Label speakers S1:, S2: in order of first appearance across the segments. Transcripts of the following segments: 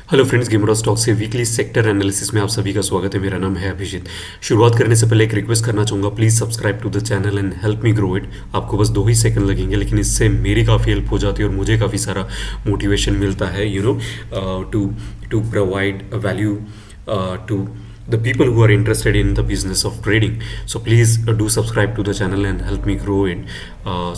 S1: Hello friends, gamer stock से weekly sector analysis में आप सभी का स्वागत है। मेरा नाम है अभिजीत। शुरुआत करने से पहले एक रिक्वेस्ट करना चाहूँगा, please subscribe to the channel and help me grow it. आपको बस 2 ही सेकंड लगेंगे, लेकिन इससे मेरी काफ़ी हेल्प हो जाती है और मुझे काफ़ी सारा मोटिवेशन मिलता है to to provide value to the people who are interested in the business of trading. So please do subscribe to the channel and help me grow it.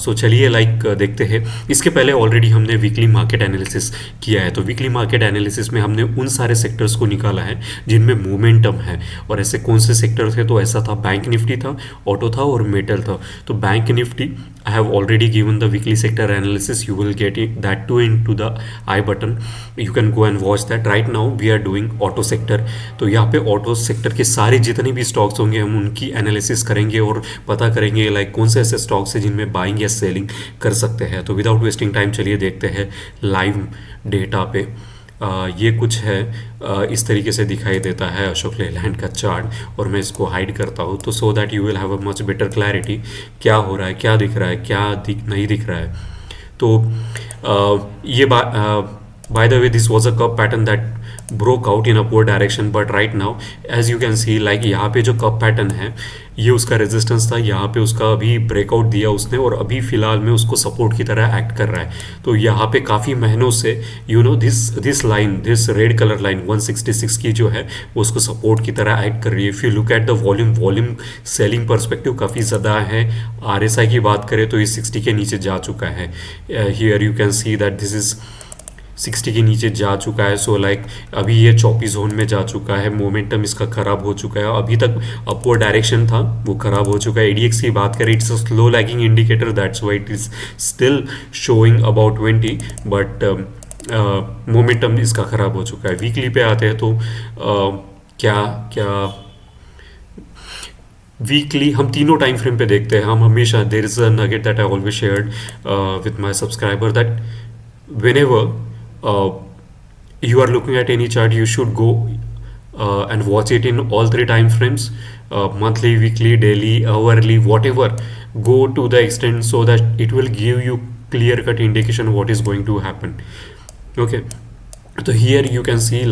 S1: So चलिए देखते हैं। इसके पहले ऑलरेडी हमने वीकली मार्केट एनालिसिस किया है। तो weekly market analysis में हमने उन सारे सेक्टर्स को निकाला है जिनमें मोमेंटम है। और ऐसे कौन से सेक्टर थे? तो ऐसा था, बैंक निफ्टी था, ऑटो था और मेटल था। तो bank Nifty I have already given the weekly sector analysis. You will get it that too into the I button. You can go and watch that. Right now we are doing auto sector. तो यहाँ पे auto sector के सारे जितने भी stocks होंगे हम उनकी एनालिसिस करेंगे और पता करेंगे कौन से ऐसे स्टॉक्स हैं जिनमें बाइंग या सेलिंग कर सकते हैं। तो विदाउट वेस्टिंग टाइम चलिए देखते हैं लाइव डेटा पे। ये कुछ है, इस तरीके से दिखाई देता है अशोक लेलैंड का चार्ट। और मैं इसको हाइड करता हूँ तो so that you will have a much better clarity क्या हो रहा है, क्या दिख रहा है, क्या नहीं दिख रहा है। तो ये by the way this was a cup pattern that broke out in upward direction, but right now as you can see यहाँ पे जो कप पैटर्न है ये उसका रेजिस्टेंस था, यहाँ पे उसका अभी ब्रेकआउट दिया उसने और अभी फिलहाल में उसको सपोर्ट की तरह एक्ट कर रहा है। तो यहाँ पे काफ़ी महीनों से this line, this red colour line 166 की जो है वो उसको सपोर्ट की तरह एक्ट कर रही है। If you look at the volume selling perspective काफ़ी ज़्यादा है। RSI की बात करें तो ये 60 के नीचे जा चुका है। Here you can see that this is 60 के नीचे जा चुका है। सो अभी ये 24 जोन में जा चुका है। मोमेंटम इसका खराब हो चुका है। अभी तक अपवर्ड डायरेक्शन था वो खराब हो चुका है। ADX की बात करें, it's a slow lagging indicator, that's why it is still showing about 20, but momentum इसका खराब हो चुका है। वीकली पे आते हैं तो क्या वीकली हम तीनों टाइम फ्रेम पे देखते हैं। हम हमेशा, there is a nugget that I always shared with my subscriber that whenever you are looking at any chart, you should go and watch it in all 3 time frames, monthly, weekly, daily, hourly, whatever. Go to the extent so that it will give you clear cut indication what is going to happen. Okay, so here you can see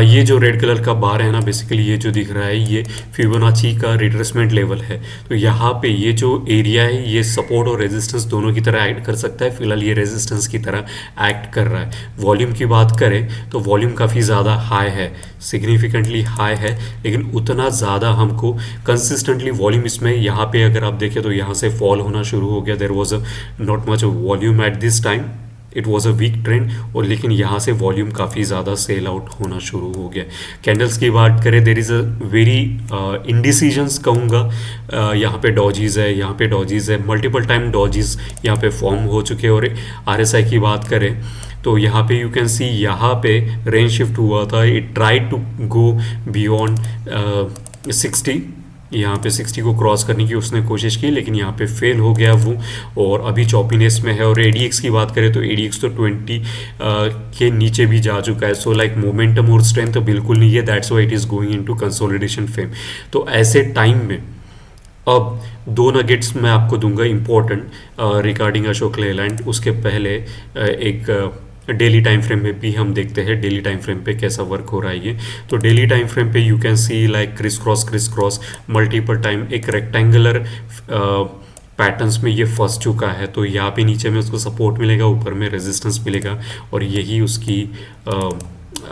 S1: ये जो red colour का बार है ना, basically ये जो दिख रहा है ये फिबोनाची का रिट्रेसमेंट लेवल है। तो यहाँ पे ये जो एरिया है ये सपोर्ट और रेजिस्टेंस दोनों की तरह एक्ट कर सकता है। फिलहाल ये रेजिस्टेंस की तरह एक्ट कर रहा है। वॉल्यूम की बात करें तो वॉल्यूम काफ़ी ज़्यादा हाई है, सिग्निफिकेंटली हाई है, लेकिन उतना ज़्यादा हमको कंसिस्टेंटली वॉल्यूम इसमें यहाँ पे अगर आप देखें तो यहाँ से फॉल होना शुरू हो गया। There was a not much volume at this time, it was a weak trend, और लेकिन यहाँ से वॉल्यूम काफ़ी ज़्यादा सेल आउट होना शुरू हो गया। कैंडल्स की बात करें, देर इज़ अ वेरी इंडिसीजन्स कहूँगा। यहाँ पे डॉजीज है, यहाँ पे डॉजीज है, मल्टीपल टाइम डॉजीज यहाँ पे फॉर्म हो चुके हैं। और RSI की बात करें तो यहाँ पे यू कैन सी यहाँ पे रेंज शिफ्ट हुआ था। It tried to go beyond 60, यहाँ पे 60 को क्रॉस करने की उसने कोशिश की, लेकिन यहाँ पे फेल हो गया वो, और अभी चॉपीनेस में है। और ADX की बात करें तो ADX तो 20 के नीचे भी जा चुका है। सो मोमेंटम और स्ट्रेंथ तो बिल्कुल नहीं है, that's why it is going into consolidation fame. तो ऐसे टाइम में अब 2 नगेट्स मैं आपको दूंगा इंपॉर्टेंट रिगार्डिंग अशोक लेलैंड। उसके पहले एक डेली टाइम फ्रेम में भी हम देखते हैं डेली टाइम फ्रेम पे कैसा वर्क हो रहा है ये। तो डेली टाइम फ्रेम पे you can C criss cross multiple time एक रेक्टेंगुलर पैटर्न्स में ये फंस चुका है। तो यहाँ पे नीचे में उसको सपोर्ट मिलेगा, ऊपर में रेजिस्टेंस मिलेगा, और यही उसकी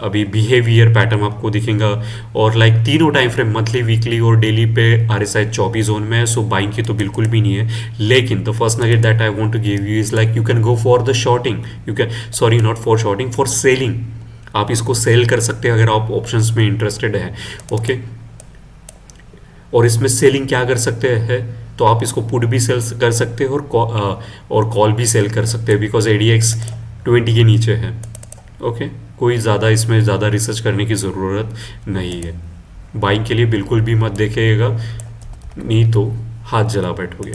S1: अभी बिहेवियर पैटर्न आपको दिखेगा। और तीनों टाइम फ्रेम मंथली, वीकली और डेली पे RSI 24 जोन में है। सो बाइंग की तो बिल्कुल भी नहीं है। लेकिन the first nugget that I want to give you is you can go for the shorting, you can, sorry not for shorting, for selling. आप इसको सेल कर सकते हैं अगर आप ऑप्शंस में इंटरेस्टेड है। ओके, और इसमें सेलिंग क्या कर सकते हैं तो आप इसको पुट भी सेल कर सकते हैं और कॉल भी सेल कर सकते हैं, बिकॉज ADX 20 के नीचे है। ओके, कोई ज़्यादा इसमें ज़्यादा रिसर्च करने की ज़रूरत नहीं है। बाइंग के लिए बिल्कुल भी मत देखिएगा, नहीं तो हाथ जला बैठोगे।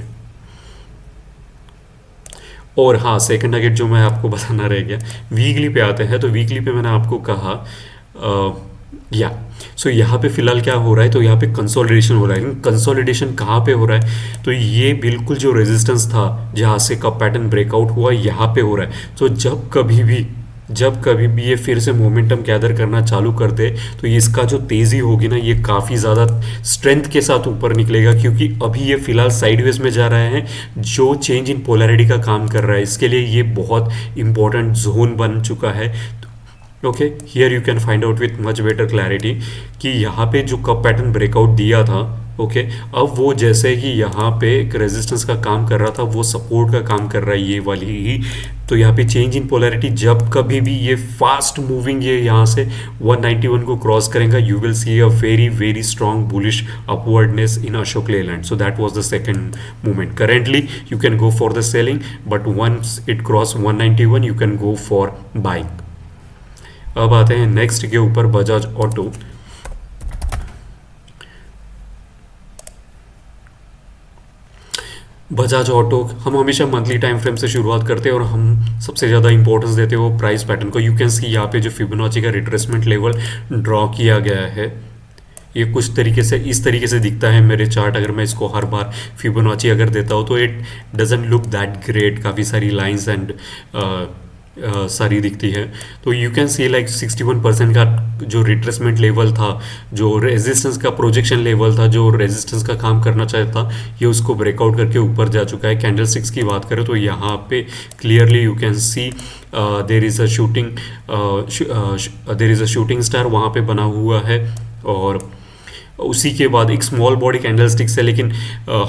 S1: और हाँ, सेकंड नगेट जो मैं आपको बताना रह गया, वीकली पे आते हैं। तो वीकली पे मैंने आपको कहा सो यहाँ पे फिलहाल क्या हो रहा है, तो यहाँ पे कंसोलिडेशन हो रहा है। कंसोलिडेशन कहाँ पे हो रहा है, तो ये बिल्कुल जो रेजिस्टेंस था जहाँ से कप पैटर्न ब्रेकआउट हुआ यहाँ पे हो रहा है। तो जब कभी भी जब कभी भी ये फिर से मोमेंटम गैदर करना चालू कर दे तो ये इसका जो तेज़ी होगी ना ये काफ़ी ज़्यादा स्ट्रेंथ के साथ ऊपर निकलेगा, क्योंकि अभी ये फिलहाल साइडवेज में जा रहा है जो चेंज इन पोलैरिटी का काम कर रहा है। इसके लिए ये बहुत इंपॉर्टेंट जोन बन चुका है। Okay, here you can find out with much better clarity कि यहाँ पे जो कप पैटर्न ब्रेकआउट दिया था, ओके, अब वो जैसे ही यहाँ पे एक रेजिस्टेंस का काम कर रहा था वो सपोर्ट का काम कर रहा है ये वाली ही। तो यहाँ पे चेंज इन पोलैरिटी जब कभी भी ये फास्ट मूविंग ये यहाँ से 191 को क्रॉस करेगा, you will see a very very strong bullish upwardness in Ashok Leyland. So that was the second movement. Currently you can go for the selling, but once it cross 191 you can go for buying. अब आते हैं next के ऊपर, Bajaj auto. Bajaj auto हम हमेशा monthly time frame से शुरुआत करते हैं और हम सबसे ज़्यादा इंपॉर्टेंस देते हैं वो प्राइस पैटर्न को। यू कैन सी यहाँ पे जो फिबोनाची का रिट्रेसमेंट लेवल ड्रॉ किया गया है, ये कुछ तरीके से इस तरीके से दिखता है मेरे चार्ट। अगर मैं इसको हर बार फिबोनाची अगर देता हूँ तो it doesn't look that great, काफ़ी सारी लाइंस एंड सारी दिखती है। तो यू कैन सी लाइक 61% का जो रिट्रेसमेंट लेवल था, जो रेजिस्टेंस का प्रोजेक्शन लेवल था, जो रेजिस्टेंस का काम करना चाहता, ये उसको ब्रेकआउट करके ऊपर जा चुका है। कैंडल स्टिक्स की बात करें तो यहाँ पे clearly you can C there is a shooting star वहाँ पे बना हुआ है, और उसी के बाद एक स्मॉल बॉडी कैंडल स्टिक्स है। लेकिन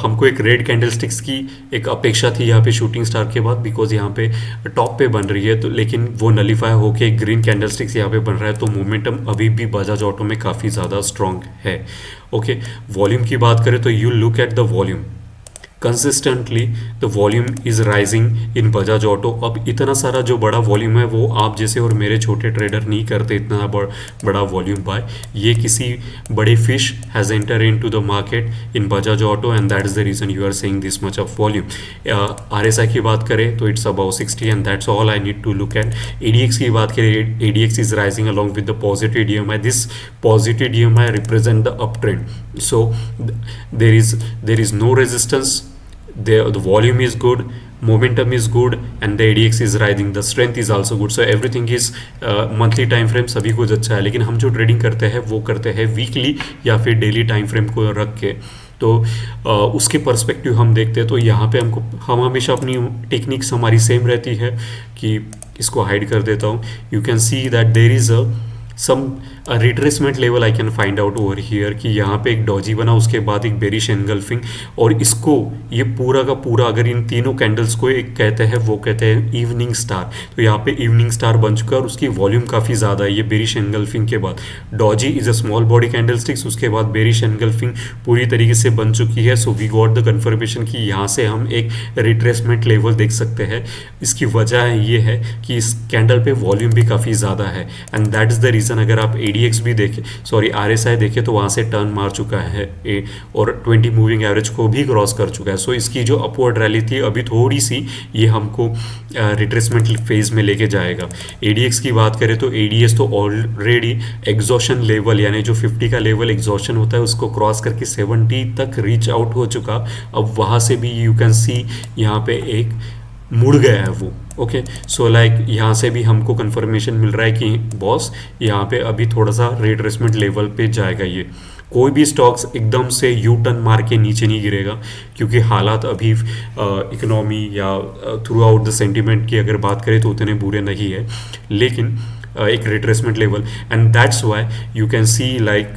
S1: हमको एक रेड कैंडल स्टिक्स की एक अपेक्षा थी यहाँ पे शूटिंग स्टार के बाद, बिकॉज यहाँ पे टॉप पे बन रही है, तो लेकिन वो नलीफाई होके एक ग्रीन कैंडल स्टिक्स यहाँ पे बन रहा है। तो मोमेंटम अभी भी बजाज ऑटो में काफ़ी ज़्यादा स्ट्रॉन्ग है। ओके, वॉल्यूम की बात करें तो you look at the volume, consistently the volume is rising in Bajaj auto. अब इतना सारा जो बड़ा वॉल्यूम है वो आप जैसे और मेरे छोटे ट्रेडर नहीं करते इतना बड़ा वॉल्यूम बाय। ये किसी बड़े fish has enter into the market in Bajaj auto and that is the reason you are saying this much of volume. RSI की बात करें तो it's about 60 and that's all I need to look at. ADX की बात करें, ADX is rising along with the positive DMI। This positive DMI represent the up trend, so there is no resistance, the volume is good, momentum is good, and the ADX is rising, the strength is also good, so everything is monthly time frame सभी कुछ अच्छा है। लेकिन हम जो trading करते हैं वो करते हैं वीकली या फिर डेली टाइम फ्रेम को रख के, तो उसके पर्सपेक्टिव हम देखते हैं। तो यहाँ पे हम हमेशा अपनी टेक्निक्स हमारी सेम रहती है कि इसको हाइड कर देता हूँ। You can see that there is some retracement level I can find out over here कि यहाँ पे एक डॉजी बना, उसके बाद एक बेरिश एनगल्फिंग, और इसको ये पूरा का पूरा अगर इन तीनों कैंडल्स को एक कहते हैं वो कहते हैं इवनिंग स्टार। तो यहाँ पे इवनिंग स्टार बन चुका है और उसकी वॉल्यूम काफ़ी ज़्यादा है। ये बेरिश एनगल्फिंग के बाद Doge is a small body candle sticks, उसके बाद बेरिश एनगल्फिंग पूरी तरीके से बन चुकी है। So we got the confirmation कि यहाँ से हम एक रिट्रेसमेंट लेवल देख सकते हैं। इसकी वजह ये है कि इस कैंडल पे वॉल्यूम भी काफ़ी ज़्यादा है and that is the reason. अगर आप ADX भी देखें, सॉरी RSI देखें, तो वहाँ से टर्न मार चुका है और 20 मूविंग एवरेज को भी क्रॉस कर चुका है। सो इसकी जो अपवर्ड रैली थी अभी थोड़ी सी ये हमको रिट्रेसमेंट फेज में लेके जाएगा। ADX की बात करें तो ADX तो ऑलरेडी एग्जॉशन लेवल, यानी जो 50 का लेवल एग्जॉशन होता है उसको क्रॉस करके 70 तक रीच आउट हो चुका। अब वहाँ से भी यू कैन सी यहाँ पे एक मुड़ गया है वो। ओके, सो लाइक यहाँ से भी हमको कंफर्मेशन मिल रहा है कि बॉस यहाँ पे अभी थोड़ा सा रिट्रेसमेंट लेवल पे जाएगा। ये कोई भी स्टॉक्स एकदम से यू टर्न मार के नीचे नहीं गिरेगा, क्योंकि हालात अभी इकोनॉमी या थ्रू आउट द सेंटिमेंट की अगर बात करें तो उतने बुरे नहीं है, लेकिन एक retracement level and that's why you can see like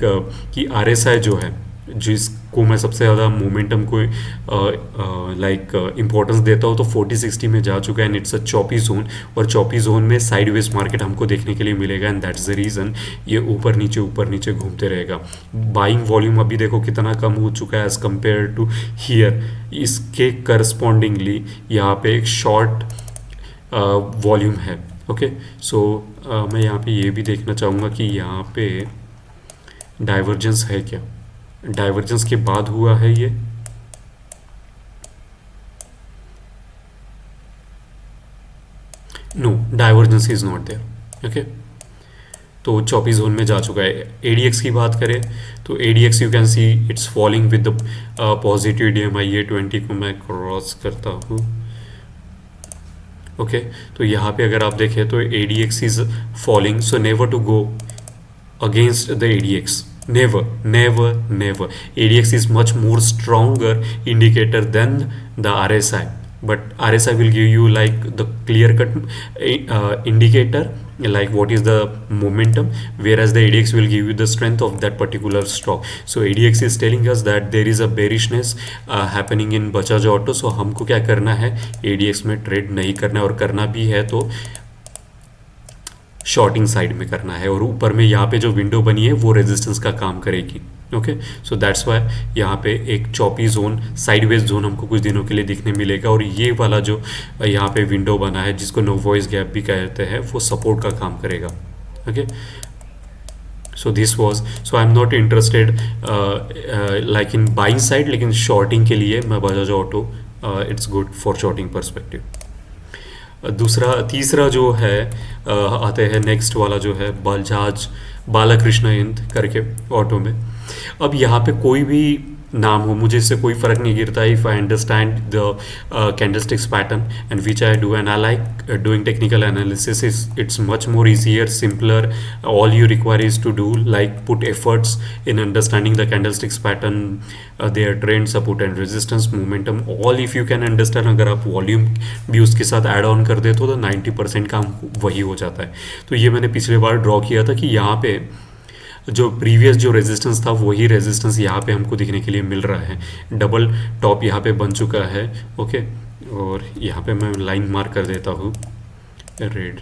S1: कि RSI जो है, जिसको मैं सबसे ज़्यादा मोमेंटम को लाइक इम्पोर्टेंस देता हूँ, तो 40-60 में जा चुका है and it's a choppy zone. और चॉपी जोन में साइडवेज मार्केट हमको देखने के लिए मिलेगा एंड दैट्स द रीज़न ये ऊपर नीचे घूमते रहेगा। बाइंग वॉल्यूम अभी देखो कितना कम हो चुका है एज़ कम्पेयर टू हियर। इसके करस्पॉन्डिंगली यहाँ पे एक शॉर्ट वॉल्यूम है। ओके, सो मैं यहाँ पे ये भी देखना चाहूँगा कि यहाँ पे डाइवर्जेंस है क्या, डाइवर्जेंस के बाद हुआ है ये। No, divergence is not there. Okay, तो चॉपी जोन में जा चुका है। ADX की बात करें तो ADX you can see it's falling with the positive DMI। ये 20 को मैं क्रॉस करता हूँ ओके, तो यहाँ पे अगर आप देखें तो ADX is falling, so never to go against the ADX. Never, never, never. ADX is much more stronger indicator than the RSI. But RSI will give you like the clear cut indicator, like what is the momentum, whereas the ADX will give you the strength of that particular stock. So ADX is telling us that there is a bearishness happening in Bajaj Auto. So हमको क्या करना है, ADX में trade नहीं करना है, और करना भी है तो शॉर्टिंग साइड में करना है, और ऊपर में यहाँ पे जो विंडो बनी है वो रेजिस्टेंस का काम करेगी. ओके, सो दैट्स वाई यहाँ पे एक चॉपी जोन, साइडवेज जोन हमको कुछ दिनों के लिए दिखने मिलेगा, और ये वाला जो यहाँ पे विंडो बना है जिसको नो वॉइस गैप भी कहते हैं, वो सपोर्ट का काम करेगा. Okay, so this was, so I am not interested like in buying side, लेकिन शॉर्टिंग के लिए मैं Bajaj auto it's good for shorting perspective. तीसरा जो है आते हैं नेक्स्ट वाला जो है बजाज बालाकृष्ण इंद करके ऑटो में. अब यहाँ पे कोई भी नाम हो, मुझे इससे कोई फ़र्क नहीं गिरता. If I understand the candlesticks pattern and which I do, and I like doing technical analysis, it's much more easier, simpler. All you require is to do like put efforts in understanding the candlesticks pattern, their trend, support and resistance, momentum, all if you can understand. अगर आप volume भी उसके साथ add on कर दे तो 90% काम वही हो जाता है. तो ये मैंने पिछले बार ड्रॉ किया था कि यहाँ पे जो प्रीवियस जो रेजिस्टेंस था वही रेजिस्टेंस यहाँ पे हमको दिखने के लिए मिल रहा है. डबल टॉप यहाँ पे बन चुका है. ओके, और यहाँ पे मैं लाइन मार्क कर देता हूँ रेड.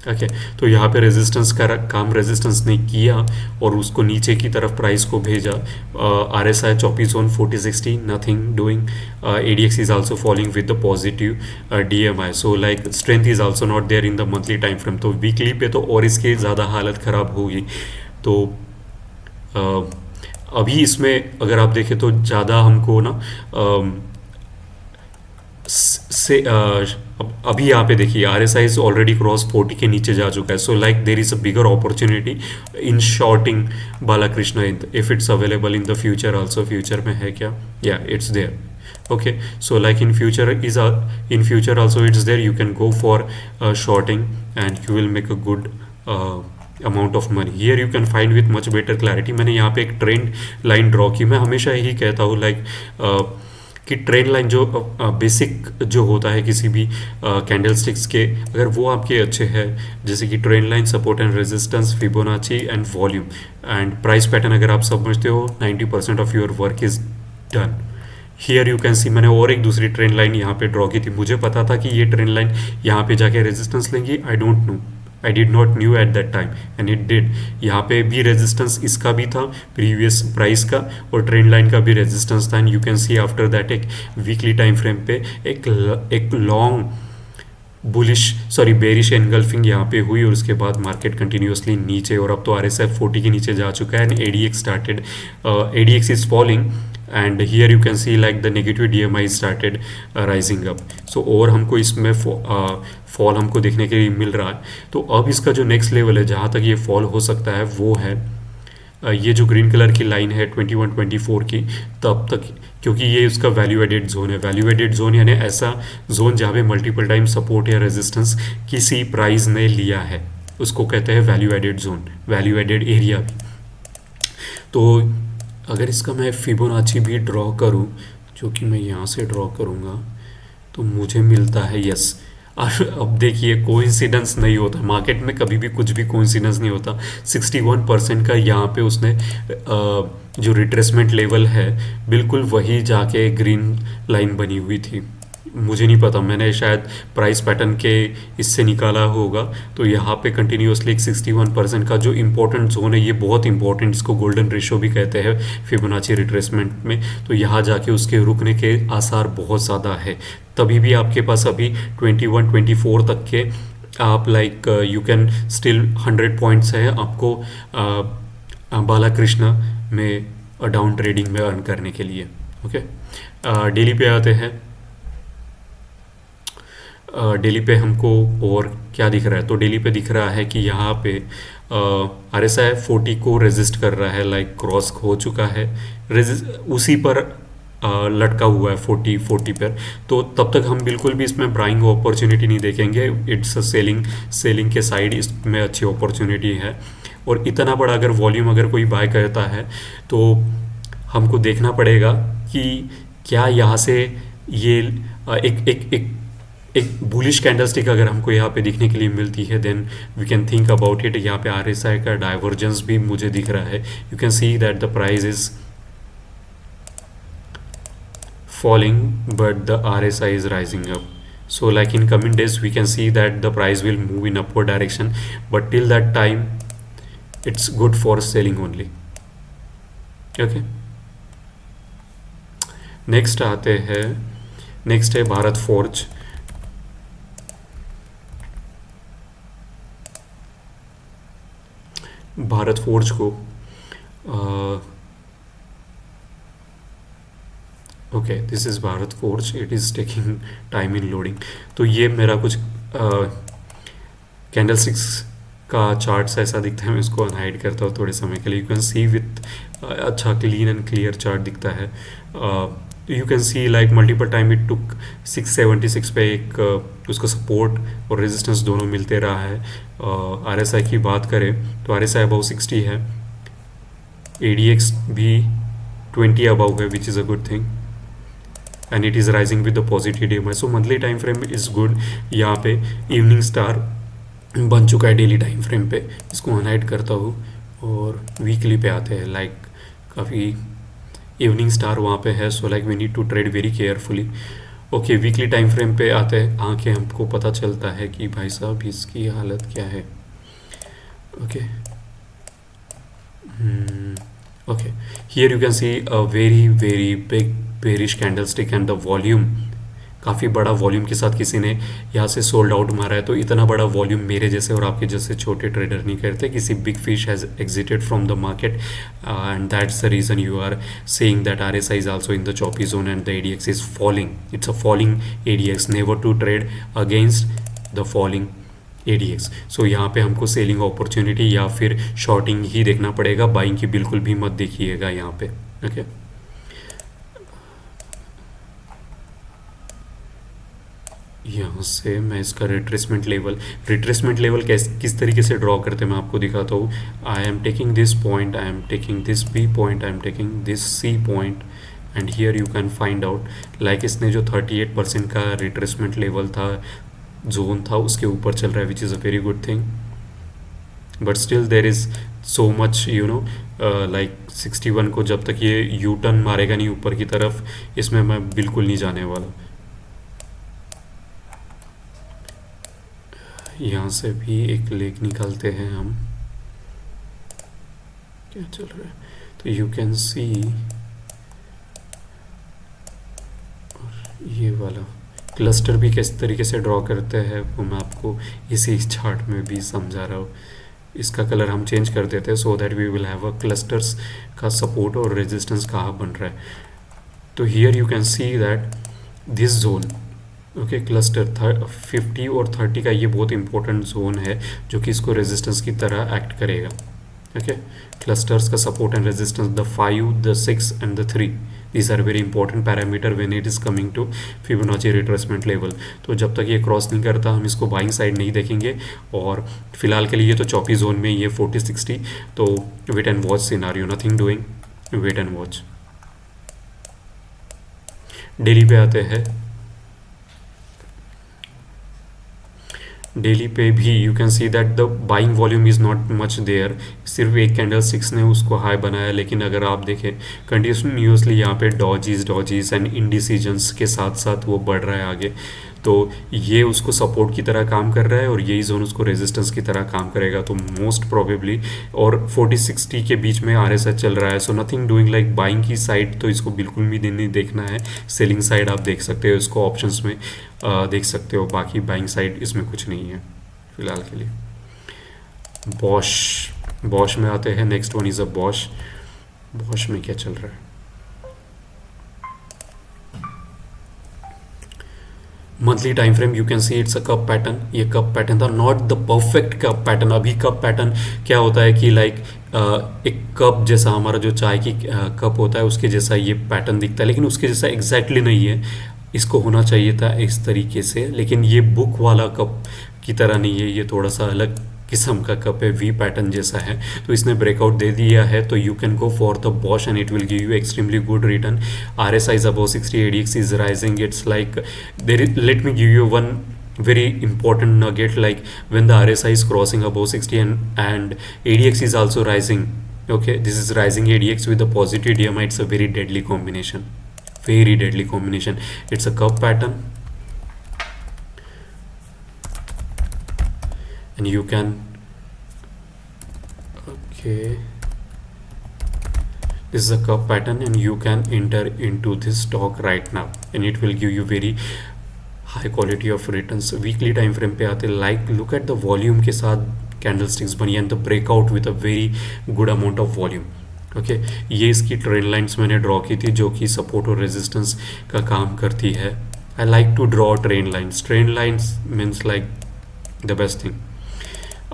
S1: ओके, तो यहाँ पे रेजिस्टेंस का काम रेजिस्टेंस ने किया और उसको नीचे की तरफ प्राइस को भेजा. RSI choppy zone 40-60, nothing doing. ADX is also falling with the positive DMI, so like strength is also not there in the monthly time frame. तो वीकली पे तो और इसकी ज़्यादा हालत ख़राब होगी. तो अभी इसमें अगर आप देखें तो ज़्यादा हमको ना से अभी यहाँ पे देखिए RSI इज ऑलरेडी क्रॉस 40 के नीचे जा चुका है. So like there is a bigger opportunity in shorting Balakrishna if it's available in the future also. Future में है क्या? या it's there. Okay, so like in future also it's there, you can go for shorting and you will make a good amount of money. Here you can find with much better clarity. मैंने यहाँ पे एक trend line draw की. मैं हमेशा यही कहता हूँ लाइक कि ट्रेंड लाइन जो बेसिक जो होता है किसी भी कैंडलस्टिक्स के, अगर वो आपके अच्छे हैं, जैसे कि trend line, support and resistance, Fibonacci and volume and price pattern, अगर आप समझते हो 90% of your work is done. Here you can सी, मैंने और एक दूसरी ट्रेंड लाइन यहाँ पे ड्रॉ की थी. मुझे पता था कि ये ट्रेंड लाइन यहाँ पे जाके रेजिस्टेंस लेंगी. I don't know, I did not new at that time and it did. यहाँ पे भी रेजिस्टेंस इसका भी था प्रीवियस प्राइस का, और ट्रेंड लाइन का भी रेजिस्टेंस था. And you can C after that एक वीकली टाइम फ्रेम पे एक लॉन्ग बेरिश एनगल्फिंग यहाँ पे हुई, और उसके बाद मार्केट कंटिन्यूसली नीचे, और अब तो RSI 40 के नीचे जा चुका है. And ADX is falling, and here you can see like the negative DMI started rising up. So और हमको इसमें फॉल हमको देखने के लिए मिल रहा है. तो अब इसका जो नेक्स्ट लेवल है जहाँ तक ये फॉल हो सकता है वो है ये जो ग्रीन कलर की लाइन है 21-24 की, तब तक, क्योंकि ये उसका वैल्यू एडेड जोन है. वैल्यू एडेड जोन यानी ऐसा जोन जहाँ पे मल्टीपल टाइम सपोर्ट या रेजिस्टेंस किसी प्राइस ने लिया है, उसको कहते हैं value added zone, value added area भी. तो अगर इसका मैं फिबोनाची भी ड्रॉ करूं, जो कि मैं यहाँ से ड्रॉ करूँगा, तो मुझे मिलता है यस. अब देखिए कोइंसिडेंस नहीं होता मार्केट में, कभी भी कुछ भी कोइंसिडेंस नहीं होता. 61% का यहाँ पे उसने जो रिट्रेसमेंट लेवल है बिल्कुल वही जाके ग्रीन लाइन बनी हुई थी. मुझे नहीं पता, मैंने शायद प्राइस पैटर्न के इससे निकाला होगा. तो यहाँ पे कंटिन्यूसली 61% का जो इम्पोर्टेंट जोन है, ये बहुत इंपॉर्टेंट, इसको गोल्डन रेशो भी कहते हैं फिबोनाची रिट्रेसमेंट में. तो यहाँ जाके उसके रुकने के आसार बहुत ज़्यादा है. तभी भी आपके पास अभी 21-24 तक के आप like you can still 100 points है आपको बालाकृष्ण में डाउन ट्रेडिंग में अर्न करने के लिए. ओके, डेली पे आते हैं. डेली पे हमको और क्या दिख रहा है? तो डेली पे दिख रहा है कि यहाँ पे RSI 40 को रेजिस्ट कर रहा है, लाइक क्रॉस हो चुका है. उसी पर लटका हुआ है 40 पर, तो तब तक हम बिल्कुल भी इसमें बाइंग अपॉर्चुनिटी नहीं देखेंगे। इट्स सेलिंग, सेलिंग के साइड इसमें अच्छी अपॉर्चुनिटी है। और इतना बड़ा अगर वॉल्यूम अगर कोई बाय करता है तो हमको देखना पड़ेगा कि क्या यहाँ से ये एक एक एक एक बुलिश कैंडलस्टिक अगर हमको यहाँ पे दिखने के लिए मिलती है, then we can think about it. यहाँ पे आरएसआई का डाइवर्जेंस भी मुझे दिख रहा है। You can see that the price is falling but the RSI is rising up. So like in coming days we can see that the price will move in upward direction, but till that time it's good for selling only. Okay, next आते हैं, next है Bharat forge. Bharat forge को okay, this is Bharat forge, it is taking time in loading. तो ये मेरा कुछ candle sticks का charts ऐसा दिखता है। मैं इसको अनहाइड करता हूँ थोड़े समय के लिए। यू कैन सी विथ अच्छा क्लीन एंड क्लियर चार्ट दिखता है। You can see like multiple time it took 676 पे एक उसको सपोर्ट और रेजिस्टेंस दोनों मिलते रहा है। आरएसआई की बात करें तो आरएसआई अबाउ 60 है, एडीएक्स भी 20 अबाउ है, which is a good thing, and it is rising with the positive DMI। So monthly time frame is good. यहाँ पे इवनिंग स्टार बन चुका है डेली टाइम फ्रेम पे, इसको अनहाइड करता हूँ। और वीकली पे आते हैं, लाइक काफ़ी इवनिंग स्टार वहाँ पे है। So like we need to trade very carefully. Okay, weekly time frame पे आते हैं, आके हमको पता चलता है कि भाई साहब इसकी हालत क्या है। Okay, okay, here you can see a very big bearish candlestick and the volume, काफ़ी बड़ा वॉल्यूम के साथ किसी ने यहाँ से सोल्ड आउट मारा है। तो इतना बड़ा वॉल्यूम मेरे जैसे और आपके जैसे छोटे ट्रेडर नहीं करते। किसी big fish has exited from the market and that's the reason you are saying that RSI is also in the choppy zone and the ADX is falling. It's a falling ADX, never to trade against the falling ADX। सो यहाँ पे हमको selling opportunity या फिर shorting ही देखना पड़ेगा, buying की बिल्कुल भी मत देखिएगा यहाँ पे। ओके, यहाँ से मैं इसका रिट्रेसमेंट लेवल किस तरीके से ड्रॉ करते हैं मैं आपको दिखाता हूँ। I am taking this point, I am taking this B point, I am taking this C point and here you can find out like इसने जो 38% का रिट्रेसमेंट लेवल था, जोन था, उसके ऊपर चल रहा है, which is a very good thing. But still there is so much you know like 61 को जब तक ये यू टर्न मारेगा नहीं ऊपर की तरफ, इसमें मैं बिल्कुल नहीं जाने वाला। यहाँ से भी एक लेग निकालते हैं हम, क्या चल रहा है। तो यू कैन सी ये वाला क्लस्टर भी किस तरीके से ड्रॉ करते हैं वो मैं आपको इसी चार्ट में भी समझा रहा हूँ। इसका कलर हम चेंज कर देते हैं so that we will have a clusters का सपोर्ट और रेजिस्टेंस कहाँ बन रहा है। तो here you can see that this zone, okay, cluster 50 और 30 का ये बहुत इंपॉर्टेंट जोन है जो कि इसको रेजिस्टेंस की तरह एक्ट करेगा। ओके, क्लस्टर्स का support and resistance, the 5, the 6 and the 3, these are very important parameter when it is coming to Fibonacci retracement level। तो जब तक ये क्रॉस नहीं करता हम इसको बाइंग साइड नहीं देखेंगे। और फिलहाल के लिए तो चौपी जोन में ये 40-60, तो wait and watch scenario, nothing doing, wait and watch. Daily पे आते हैं। डेली पे भी you can see that the buying volume is not much there. सिर्फ एक कैंडल स्टिक्स ने उसको हाई बनाया, लेकिन अगर आप देखें कंटिन्यूसली यहाँ पे डॉजीज एंड इंडिसीजंस के साथ साथ वो बढ़ रहा है आगे। तो ये उसको सपोर्ट की तरह काम कर रहा है और यही जोन उसको रेजिस्टेंस की तरह काम करेगा। तो मोस्ट प्रोबेबली, और 40-60 के बीच में RSI चल रहा है। So nothing doing like buying की साइड तो इसको बिल्कुल भी नहीं देखना है। सेलिंग साइड आप देख सकते हो, इसको ऑप्शंस में देख सकते हो। बाकी बाइंग साइड इसमें कुछ नहीं है फिलहाल के लिए। बॉश में आते हैं। Next one is a Bosch में क्या चल रहा है। Monthly time frame you can see it's a cup pattern. ये कप पैटर्न था, not the perfect cup pattern. अभी कप पैटर्न क्या होता है कि लाइक एक कप जैसा, हमारा जो चाय की कप होता है उसके जैसा ये पैटर्न दिखता है, लेकिन उसके जैसा एग्जैक्टली नहीं है. इसको होना चाहिए था इस तरीके से, लेकिन ये बुक वाला कप की तरह नहीं है, ये थोड़ा सा अलग किस्म का कप है, वी पैटर्न जैसा है. तो इसने ब्रेकआउट दे दिया है, तो you can go for the Bosch and it will give you extremely good return. RSI is above 60, ADX is rising. It's like let me give you one very important nugget. Like when the RSI is crossing above 60 and ADX is also rising, okay, this is rising ADX with the positive DMI. It's a very deadly combination, very deadly combination. It's a cup pattern, and you can, okay, this is a cup pattern and you can enter into this stock right now and it will give you very high quality of returns. Weekly time frame पे आते, like look at the volume के साथ candlesticks बनी and the breakout with a very good amount of volume. Okay, ये इसकी trend lines मैंने draw की थी जो कि सपोर्ट और रेजिस्टेंस का काम करती है. I like to draw trend lines. Trend lines means like the best thing.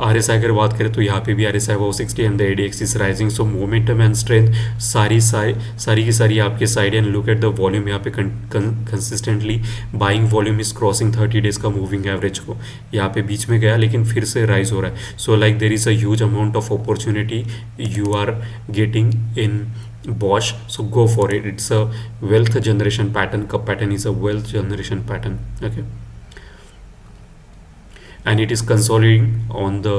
S1: RSI अगर बात करें तो यहाँ पे भी RSI above 60 and the ADX is rising. So momentum and strength सारी की सारी आपके side. And look at the volume, यहाँ पे consistently buying volume is crossing 30 days का मूविंग एवरेज को. यहाँ पे बीच में गया लेकिन फिर से राइज हो रहा है. So like there is a huge amount of opportunity you are getting in Bosch, so go for it. It's a wealth generation pattern. Cup pattern is a wealth generation pattern. Okay, and it is consolidating on the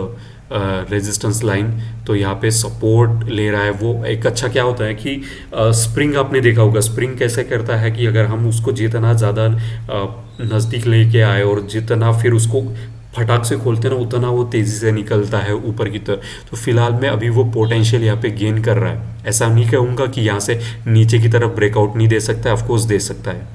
S1: resistance line. तो यहाँ पे support ले रहा है. वो एक अच्छा क्या होता है कि स्प्रिंग आपने देखा होगा. स्प्रिंग कैसे करता है कि अगर हम उसको जितना ज़्यादा नज़दीक लेके आए और जितना फिर उसको फटाक से खोलते हैं ना, उतना वो तेज़ी से निकलता है ऊपर की तरफ. तो फिलहाल में अभी वो पोटेंशियल यहाँ पे गेन कर रहा है. ऐसा नहीं कहूँगा कि यहाँ से नीचे की तरफ ब्रेकआउट नहीं दे सकता है, ऑफकोर्स दे सकता है,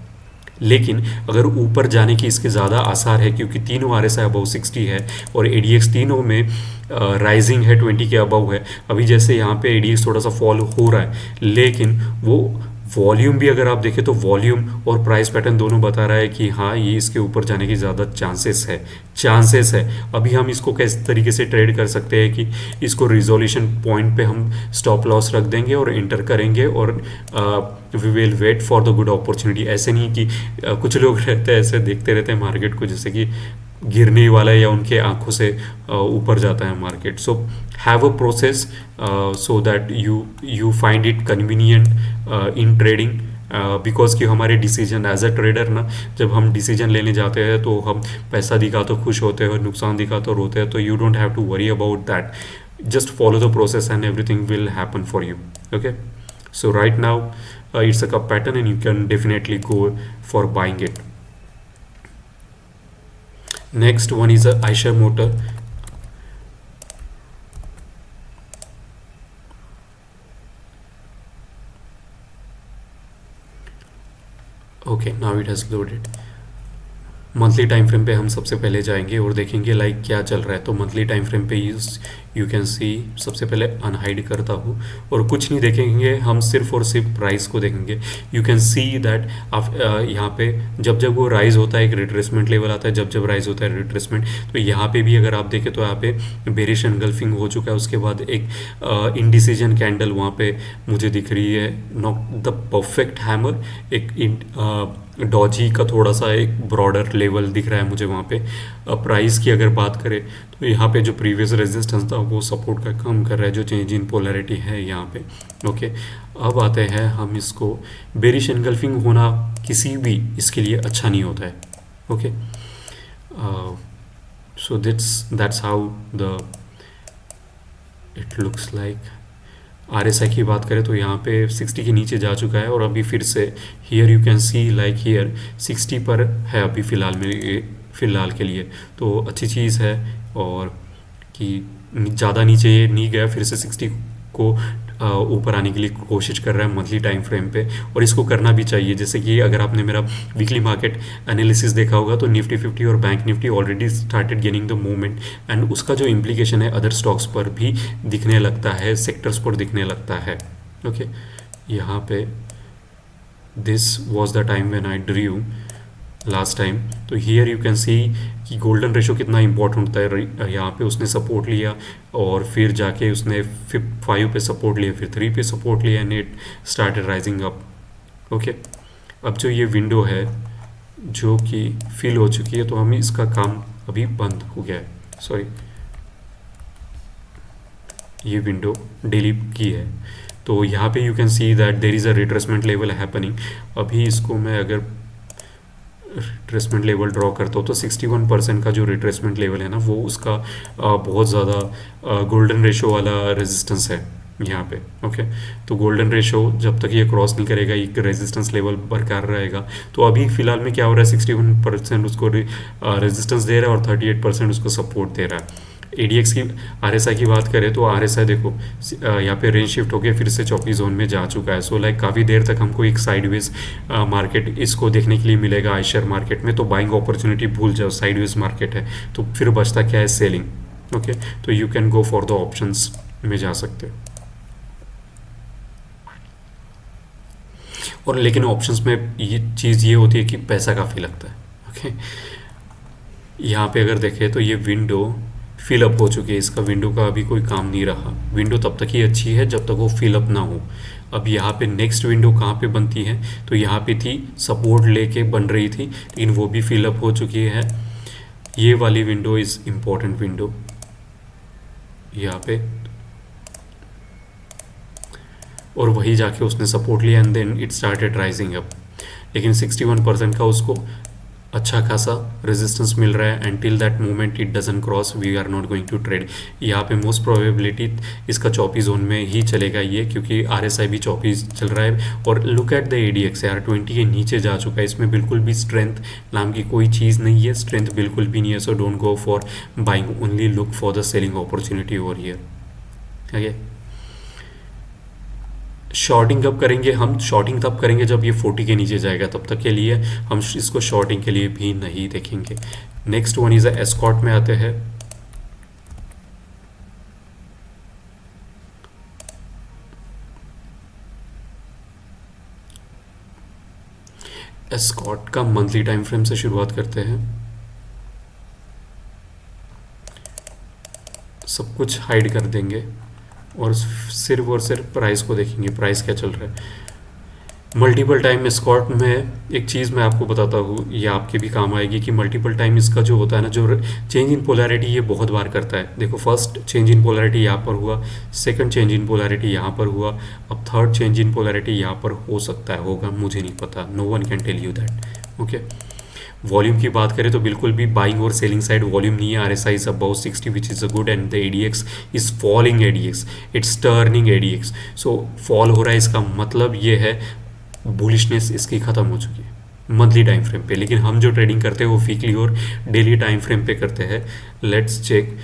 S1: लेकिन अगर ऊपर जाने की इसके ज़्यादा आसार है क्योंकि तीनों RSI अबव 60 है और ADX तीनों में राइजिंग है, 20 के अबव है. अभी जैसे यहाँ पे ADX थोड़ा सा फॉल हो रहा है, लेकिन वो वॉल्यूम भी अगर आप देखें तो वॉल्यूम और प्राइस पैटर्न दोनों बता रहा है कि हाँ, ये इसके ऊपर जाने की ज़्यादा चांसेस है. अभी हम इसको किस तरीके से ट्रेड कर सकते हैं कि इसको रिजोल्यूशन पॉइंट पे हम स्टॉप लॉस रख देंगे और एंटर करेंगे और we will wait for the good opportunity. ऐसे नहीं कि कुछ लोग रहते हैं ऐसे देखते रहते हैं मार्केट को जैसे कि गिरने वाला है या उनके आंखों से ऊपर जाता है market. So have a process so that you find it convenient in trading, because कि हमारे डिसीजन एज अ ट्रेडर ना, जब हम डिसीजन लेने जाते हैं तो हम पैसा दिखा तो खुश होते हैं और नुकसान दिखा तो रोते हैं. तो you don't have to worry about that. just follow the process and everything will happen for you. Okay, so right now it's a cup pattern and you can definitely go for buying it. Next one is a Eicher motor. Okay, now it has loaded. Monthly time frame पे हम सबसे पहले जाएंगे और देखेंगे like क्या चल रहा है. तो मंथली टाइम फ्रेम पे यू कैन सी, सबसे पहले अनहाइड करता हूँ और कुछ नहीं देखेंगे, हम सिर्फ और सिर्फ प्राइस को देखेंगे. यू कैन सी दैट आप यहाँ पे जब जब वो राइज होता है एक रिट्रेसमेंट लेवल आता है, जब जब राइज होता है रिट्रेसमेंट. तो यहाँ पे भी अगर आप देखें तो यहाँ पे बेरिश एनगल्फिंग हो चुका है. उसके बाद एक इनडिसीजन कैंडल वहाँ पे मुझे दिख रही है, नॉट द परफेक्ट हैमर, एक डॉजी का थोड़ा सा एक ब्रॉडर लेवल दिख रहा है मुझे वहाँ पे. प्राइस की अगर बात करें तो यहाँ पे जो प्रीवियस रेजिस्टेंस था वो सपोर्ट का काम कर रहा है, जो चेंज इन पोलैरिटी है यहाँ पे. ओके, अब आते हैं हम इसको, बेरिश एनगल्फिंग होना किसी भी इसके लिए अच्छा नहीं होता है. Okay, so that's how the it looks like. RSI की बात करें तो यहाँ पे 60 के नीचे जा चुका है और अभी फिर से here you can see like here 60 पर है अभी फ़िलहाल के लिए. तो अच्छी चीज़ है और कि ज़्यादा नीचे ये नहीं गया, फिर से 60 को ऊपर आने के लिए कोशिश कर रहा है मंथली टाइम फ्रेम पे, और इसको करना भी चाहिए. जैसे कि अगर आपने मेरा वीकली मार्केट एनालिसिस देखा होगा तो निफ्टी 50 और bank Nifty already started gaining the movement, and उसका जो इम्प्लीकेशन है अदर स्टॉक्स पर भी दिखने लगता है, सेक्टर्स पर दिखने लगता है. ओके, यहाँ पे this was the time when I drew last time. तो हियर यू कैन सी कि गोल्डन रेशो कितना इंपॉर्टेंट होता है। यहाँ पे उसने सपोर्ट लिया और फिर जाके उसने 5 पे सपोर्ट लिया, फिर 3 पे सपोर्ट लिया and it started rising up. Okay, अब जो ये विंडो है जो कि फिल हो चुकी है, तो हमें इसका काम अभी बंद हो गया है, सॉरी ये विंडो डिलीट की है। तो यहाँ पे you can see that there is a retracement level happening. अभी इसको मैं अगर रिट्रेसमेंट लेवल ड्रॉ करता हूँ तो 61% का जो रिट्रेसमेंट लेवल है ना, वो उसका बहुत ज़्यादा गोल्डन रेशो वाला रेजिस्टेंस है यहाँ पे। ओके, तो गोल्डन रेशो जब तक ये क्रॉस नहीं करेगा, एक रेजिस्टेंस लेवल बरकरार रहेगा। तो अभी फिलहाल में क्या हो रहा है, 61% उसको रेजिस्टेंस दे रहा है और 38% उसको सपोर्ट दे रहा है। एडीएक्स की आरएसआई की बात करें तो आरएसआई देखो यहाँ पे रेंज शिफ्ट होकर फिर से चौकी जोन में जा चुका है। सो लाइक काफ़ी देर तक हमको एक साइडवेज मार्केट इसको देखने के लिए मिलेगा आईशेयर मार्केट में। तो बाइंग अपॉर्चुनिटी भूल जाओ, साइडवेज मार्केट है। तो फिर बचता क्या है, सेलिंग। ओके, तो you can go for the options में जा सकते हो। और लेकिन ऑप्शंस में ये चीज़ ये होती है कि पैसा काफ़ी लगता है। ओके, यहाँ पे अगर देखें तो ये विंडो फिल अप हो चुकी है, इसका विंडो का अभी कोई काम नहीं रहा। विंडो तब तक ही अच्छी है जब तक वो फिल अप ना हो। अब यहाँ पे नेक्स्ट विंडो कहाँ पे बनती है, तो यहाँ पे थी सपोर्ट लेके बन रही थी, लेकिन वो भी फिल अप हो चुकी है। ये वाली विंडो इज़ इम्पोर्टेंट विंडो यहाँ पे, और वही जाके उसने सपोर्ट लिया and then it started rising up. लेकिन 61% का उसको अच्छा खासा रेजिस्टेंस मिल रहा है। And till that moment it doesn't cross we are not going to trade. यहाँ पे मोस्ट प्रोबेबिलिटी इसका चौपी जोन में ही चलेगा ये, क्योंकि आरएसआई भी चौपी चल रहा है। और लुक एट द एडीएक्स यार, 20 के नीचे जा चुका है। इसमें बिल्कुल भी स्ट्रेंथ नाम की कोई चीज़ नहीं है, स्ट्रेंथ बिल्कुल भी नहीं है। So don't go for buying, only look for the selling opportunity over here. Okay, shorting कब करेंगे हम, शॉर्टिंग तब करेंगे जब ये 40 के नीचे जाएगा, तब तक के लिए हम इसको शॉर्टिंग के लिए भी नहीं देखेंगे। नेक्स्ट वन इज एस्कॉर्ट में आते हैं। एस्कॉर्ट का मंथली टाइम फ्रेम से शुरुआत करते हैं। सब कुछ हाइड कर देंगे और सिर्फ प्राइस को देखेंगे, प्राइस क्या चल रहा है। मल्टीपल टाइम एस्कॉर्ट में एक चीज़ मैं आपको बताता हूँ, ये आपके भी काम आएगी कि मल्टीपल टाइम इसका जो होता है ना, जो चेंज इन पोलैरिटी ये बहुत बार करता है। देखो, फर्स्ट चेंज इन पोलैरिटी यहाँ पर हुआ, सेकंड चेंज इन पोलैरिटी यहाँ पर हुआ, अब थर्ड चेंज इन पोलैरिटी यहाँ पर हो सकता है, होगा, मुझे नहीं पता, no one can tell you that. Okay, volume की बात करें तो बिल्कुल भी बाइंग और सेलिंग साइड वॉल्यूम नहीं है। RSI is about 60 which is a good and the ADX is falling ADX, it's turning ADX। So fall हो रहा है, इसका मतलब ये है बुलिशनेस इसकी ख़त्म हो चुकी है मंथली टाइम फ्रेम पे। लेकिन हम जो ट्रेडिंग करते हैं वो वीकली और डेली टाइम फ्रेम पे करते हैं। लेट्स चेक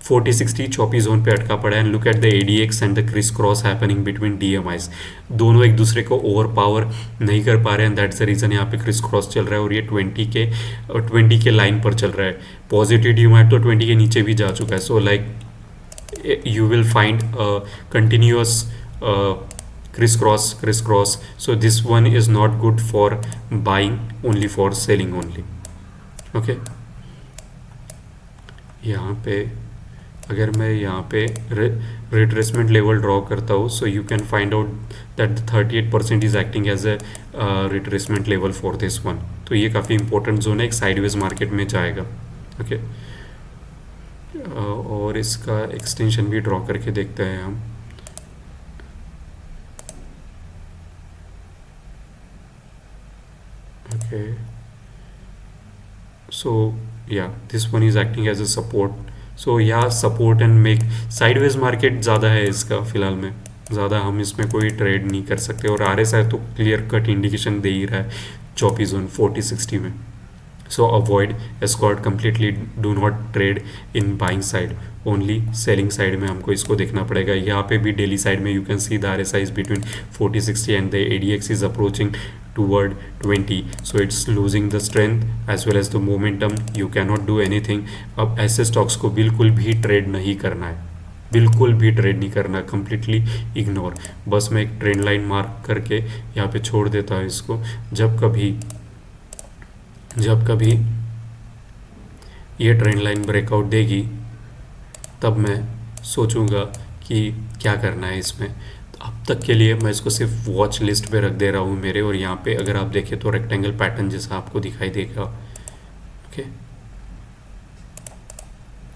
S1: 40-60 चौपी जोन पे अटका पड़ा है and look at the ADX and the criss cross happening between DMIs। दोनों एक दूसरे को ओवर पावर नहीं कर पा रहे हैं, दैट्स द रीज़न यहाँ पे क्रिस क्रॉस चल रहा है। और ये 20 के लाइन पर चल रहा है। पॉजिटिव DMI तो 20 के नीचे भी जा चुका है। So like you will find continuous criss cross. So this one is not good for buying, only for selling only. Okay, यहाँ पे अगर मैं यहाँ पे रिट्रेसमेंट लेवल ड्रॉ करता हूँ, so you can find out that 38% is acting as a retracement level for this one. तो ये काफ़ी इंपॉर्टेंट जोन है, एक साइडवेज मार्केट में जाएगा। ओके, और इसका एक्सटेंशन भी ड्रॉ करके देखते हैं हम। Okay, so yeah, this one is acting as a support. So yeah, support and make sideways market ज़्यादा है इसका फिलहाल में, ज़्यादा हम इसमें कोई ट्रेड नहीं कर सकते। और RSI तो क्लियर कट इंडिकेशन दे ही रहा है चौपी जोन 40-60 में। सो avoid escort completely, do not trade in buying side, only selling side में हमको इसको देखना पड़ेगा। यहाँ पे भी डेली साइड में you can see the RSI is between 40-60 and the ADX is approaching toward 20, so it's losing the strength as well as the momentum. You cannot do anything. अब ऐसे स्टॉक्स को बिल्कुल भी ट्रेड नहीं करना है, बिल्कुल भी ट्रेड नहीं करना, कंप्लीटली इग्नोर। बस मैं एक ट्रेंड लाइन मार्क करके यहाँ पे छोड़ देता हूँ इसको। जब कभी जब कभी ये ट्रेंड लाइन ब्रेकआउट देगी तब मैं सोचूंगा कि क्या करना है इसमें। तो अब तक के लिए मैं इसको सिर्फ वॉच लिस्ट पे रख दे रहा हूँ मेरे, और यहाँ पे अगर आप देखें तो रेक्टेंगल पैटर्न जैसा आपको दिखाई देगा। ओके,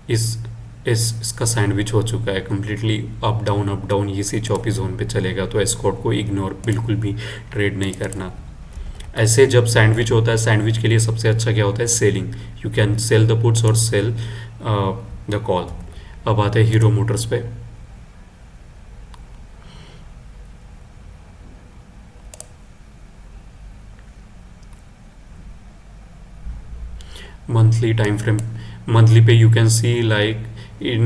S1: इसका सैंडविच हो चुका है कम्प्लीटली, अप डाउन इसी चौपी जोन पे चलेगा, तो एस्कॉर्ट को इग्नोर बिल्कुल भी ट्रेड नहीं करना। ऐसे जब सैंडविच होता है, सैंडविच के लिए सबसे अच्छा क्या होता है, selling. You can sell the puts और सेल द कॉल। अब आते हैं हीरो मोटर्स पे। मंथली टाइम फ्रेम, मंथली पे you can see like in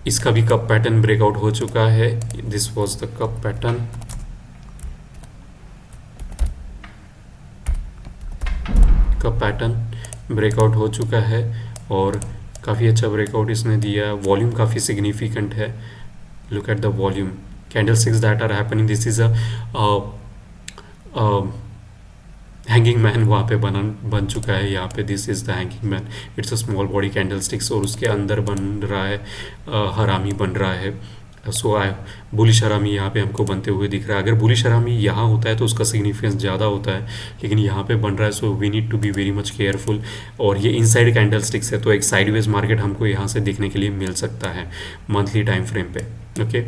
S1: इसका भी कप पैटर्न ब्रेकआउट हो चुका है। This was the cup pattern, cup pattern breakout हो चुका है और काफ़ी अच्छा ब्रेकआउट इसने दिया। वॉल्यूम काफ़ी सिग्निफिकेंट है। Look at the volume, candle sticks that are happening, this is a hanging man वहाँ पे बन चुका है। यहाँ पे this is the hanging man, it's a small body candle sticks, और उसके अंदर बन रहा है हरामी बन रहा है। सो आई बुलिश हरामी यहाँ पे हमको बनते हुए दिख रहा है। अगर बुलिश हरामी यहाँ होता है तो उसका सिग्निफिकेंस ज़्यादा होता है, लेकिन यहाँ पे बन रहा है, so we need to be very much careful. और ये इनसाइड कैंडल स्टिक्स है, तो एक साइडवेज मार्केट हमको यहाँ से देखने के लिए मिल सकता है मंथली टाइम फ्रेम पे। ओके,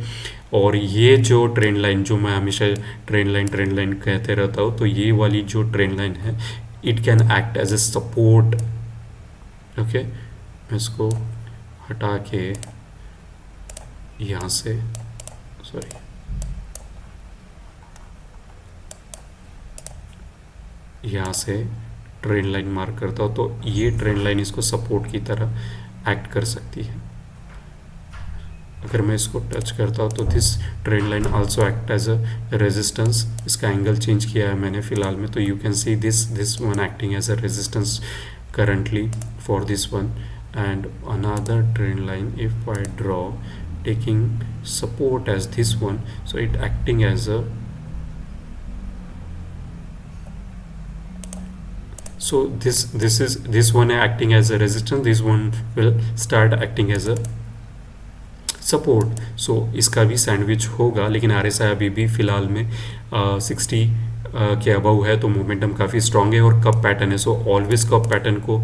S1: और ये जो ट्रेंड लाइन, जो मैं हमेशा ट्रेंड लाइन कहते रहता हूँ, तो ये वाली जो ट्रेंड लाइन है, it can act as a support. Okay, मैं इसको हटा के यहाँ से, सॉरी, यहाँ से ट्रेंड लाइन मार्क करता हूँ, तो ये ट्रेंड लाइन इसको सपोर्ट की तरह एक्ट कर सकती है। अगर मैं इसको टच करता हूँ तो this trend line also act as a resistance. इसका एंगल चेंज किया है मैंने फिलहाल में, तो you can see this one acting as a resistance currently for this one, and another trend line if I draw taking support as this one, so it acting as a, so this one acting as a resistance, this one will start acting as a support. So इसका भी sandwich होगा, लेकिन RSI अभी भी फिलहाल में 60 के above है, तो मोमेंटम काफ़ी स्ट्रांग है और कप पैटर्न है। सो ऑलवेज कप पैटर्न को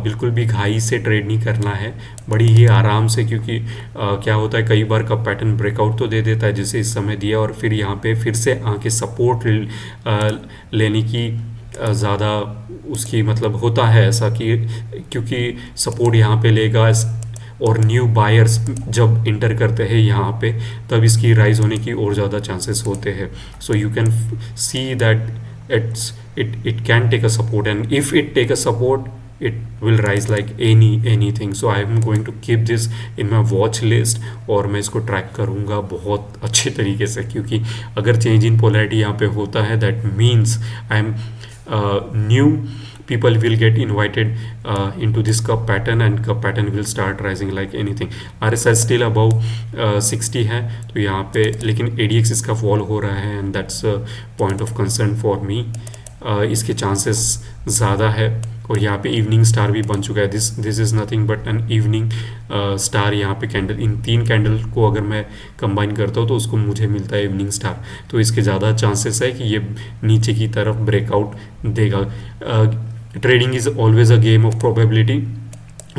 S1: बिल्कुल भी घाई से ट्रेड नहीं करना है, बड़ी ही आराम से, क्योंकि क्या होता है कई बार कप पैटर्न ब्रेकआउट तो दे देता है जैसे इस समय दिया, और फिर यहाँ पे फिर से आके सपोर्ट लेने की ज़्यादा उसकी मतलब होता है ऐसा कि, क्योंकि सपोर्ट यहाँ पे लेगा और न्यू बायर्स जब इंटर करते हैं यहाँ पे, तब इसकी राइज होने की और ज़्यादा चांसेस होते हैं। So you can see that it can take a support, and if it take a support it will rise like anything. So I am going to keep this in my watch list, और मैं इसको track करूँगा बहुत अच्छे तरीके से, क्योंकि अगर चेंज इन पोलैरिटी यहाँ पे होता है, that means I am new people will get invited into this cup pattern, and cup pattern will start rising like anything. RSI still above 60 है, तो यहाँ पे लेकिन ADX इसका फॉल हो रहा है, and that's a point of concern for me. इसके चांसेस ज़्यादा है, और यहाँ पे इवनिंग स्टार भी बन चुका है। This is nothing but an evening star. यहाँ पे कैंडल, इन 3 कैंडल को अगर मैं कंबाइन करता हूँ तो उसको मुझे मिलता है इवनिंग स्टार, तो इसके ज़्यादा चांसेस है कि ये नीचे की तरफ ब्रेकआउट देगा। Trading is always a game of probability.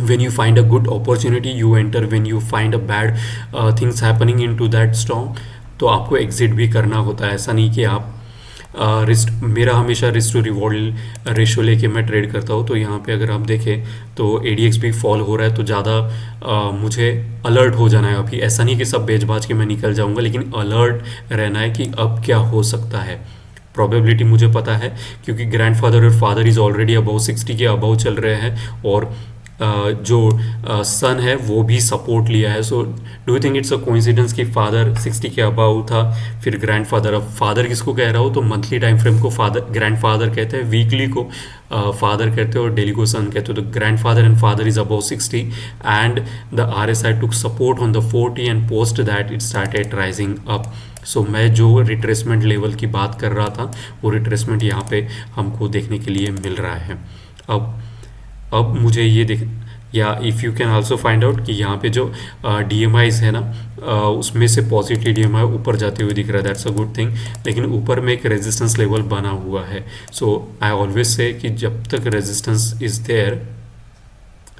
S1: When you find a good opportunity, you enter. When you find a bad things happening into that stock, तो आपको एग्जिट भी करना होता है। ऐसा नहीं कि आप रिस्क, मेरा हमेशा रिस्क टू रिवॉर्ड रेशो लेके मैं ट्रेड करता हूँ। तो यहाँ पे अगर आप देखें तो ADX भी फॉल हो रहा है, तो ज़्यादा मुझे अलर्ट हो जाना है अभी। ऐसा नहीं कि सब बेच बाज के मैं निकल जाऊँगा, लेकिन अलर्ट रहना है कि अब क्या हो सकता है। प्रोबेबिलिटी मुझे पता है, क्योंकि ग्रैंडफादर और फादर इज़ ऑलरेडी अबव 60 के अबव चल रहे हैं, और जो सन है वो भी सपोर्ट लिया है. So do you think it's a coincidence कि फादर 60 के अबाउ था, फिर ग्रैंडफादर. अब फादर किसको कह रहा हो तो मंथली टाइम फ्रेम को फादर ग्रैंडफादर कहते हैं, वीकली को फादर कहते हैं और डेली को सन कहते हैं. तो grandfather and father is about 60 and the RSI took support on the 40 and post that it started rising up. So मैं जो रिट्रेसमेंट लेवल की बात कर रहा था वो रिट्रेसमेंट यहाँ पे हमको देखने के लिए मिल रहा है. अब मुझे ये देख, या if you can also find out कि यहाँ पे जो DMIs है ना, उसमें से पॉजिटिव DMI ऊपर जाते हुए दिख रहा है. That's a good thing. लेकिन ऊपर में एक रेजिस्टेंस लेवल बना हुआ है. सो आई ऑलवेज से कि जब तक resistance is there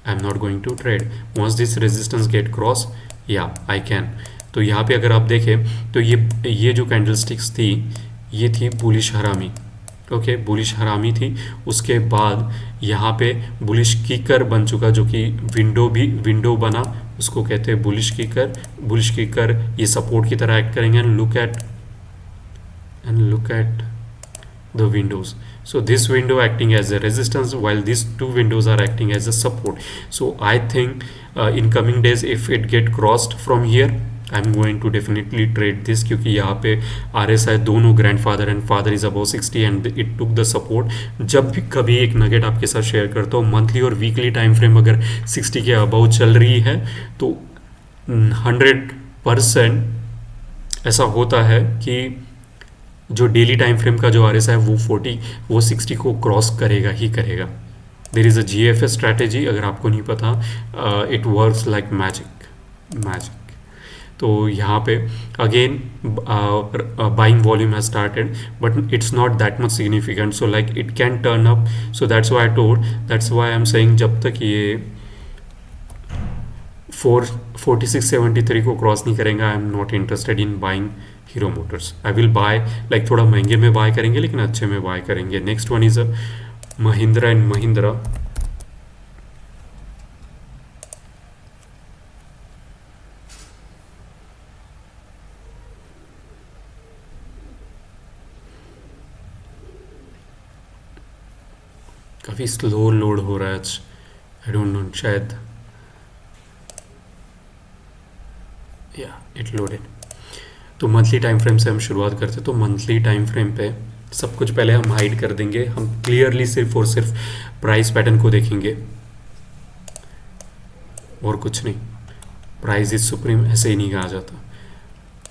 S1: I am not going to trade. Once this resistance get cross, या आई कैन. तो यहाँ पे अगर आप देखें तो ये जो कैंडलस्टिक्स थी ये थी बुलिश हरामी. ओके, बुलिश हरामी थी. उसके बाद यहाँ पे बुलिश कीकर बन चुका, जो कि विंडो बना, उसको कहते हैं बुलिश कीकर. बुलिश कीकर ये सपोर्ट की तरह एक्ट करेंगे. And look eight the windows. So this window acting as a resistance while these two windows are acting as a support. So I think in coming days if it get crossed from here I'm going to definitely trade this, क्योंकि यहाँ पे RSI दोनों grandfather and father is about 60 and it took the support. जब भी कभी एक nugget आपके साथ शेयर करता हूँ, मंथली और वीकली टाइम फ्रेम अगर 60 के अबाउ चल रही है तो 100% ऐसा होता है कि जो डेली टाइम फ्रेम का जो RSI है वो 60 को क्रॉस करेगा ही करेगा. देर इज़ अ GFS स्ट्रैटेजी, अगर आपको नहीं पता, इट वर्क्स लाइक मैजिक. तो यहाँ पे again buying volume has started but it's not that much significant. So like it can turn up. So that's why I told, that's why I am saying जब तक ये 4673 को cross नहीं करेंगे आई am not interested in buying hero Motors. I will buy like थोड़ा महंगे में bye करेंगे लेकिन अच्छे में बाय करेंगे. Next one is a Mahindra and Mahindra. काफ़ी स्लो लोड हो रहा है आज, आई डोंट नो, शायद या इट लोडेड. तो मंथली टाइम फ्रेम से हम शुरुआत करते हैं. तो मंथली टाइम फ्रेम पे सब कुछ पहले हम हाइड कर देंगे. हम क्लियरली सिर्फ और सिर्फ प्राइस पैटर्न को देखेंगे और कुछ नहीं. प्राइस इज सुप्रीम ऐसे ही नहीं कहा जाता.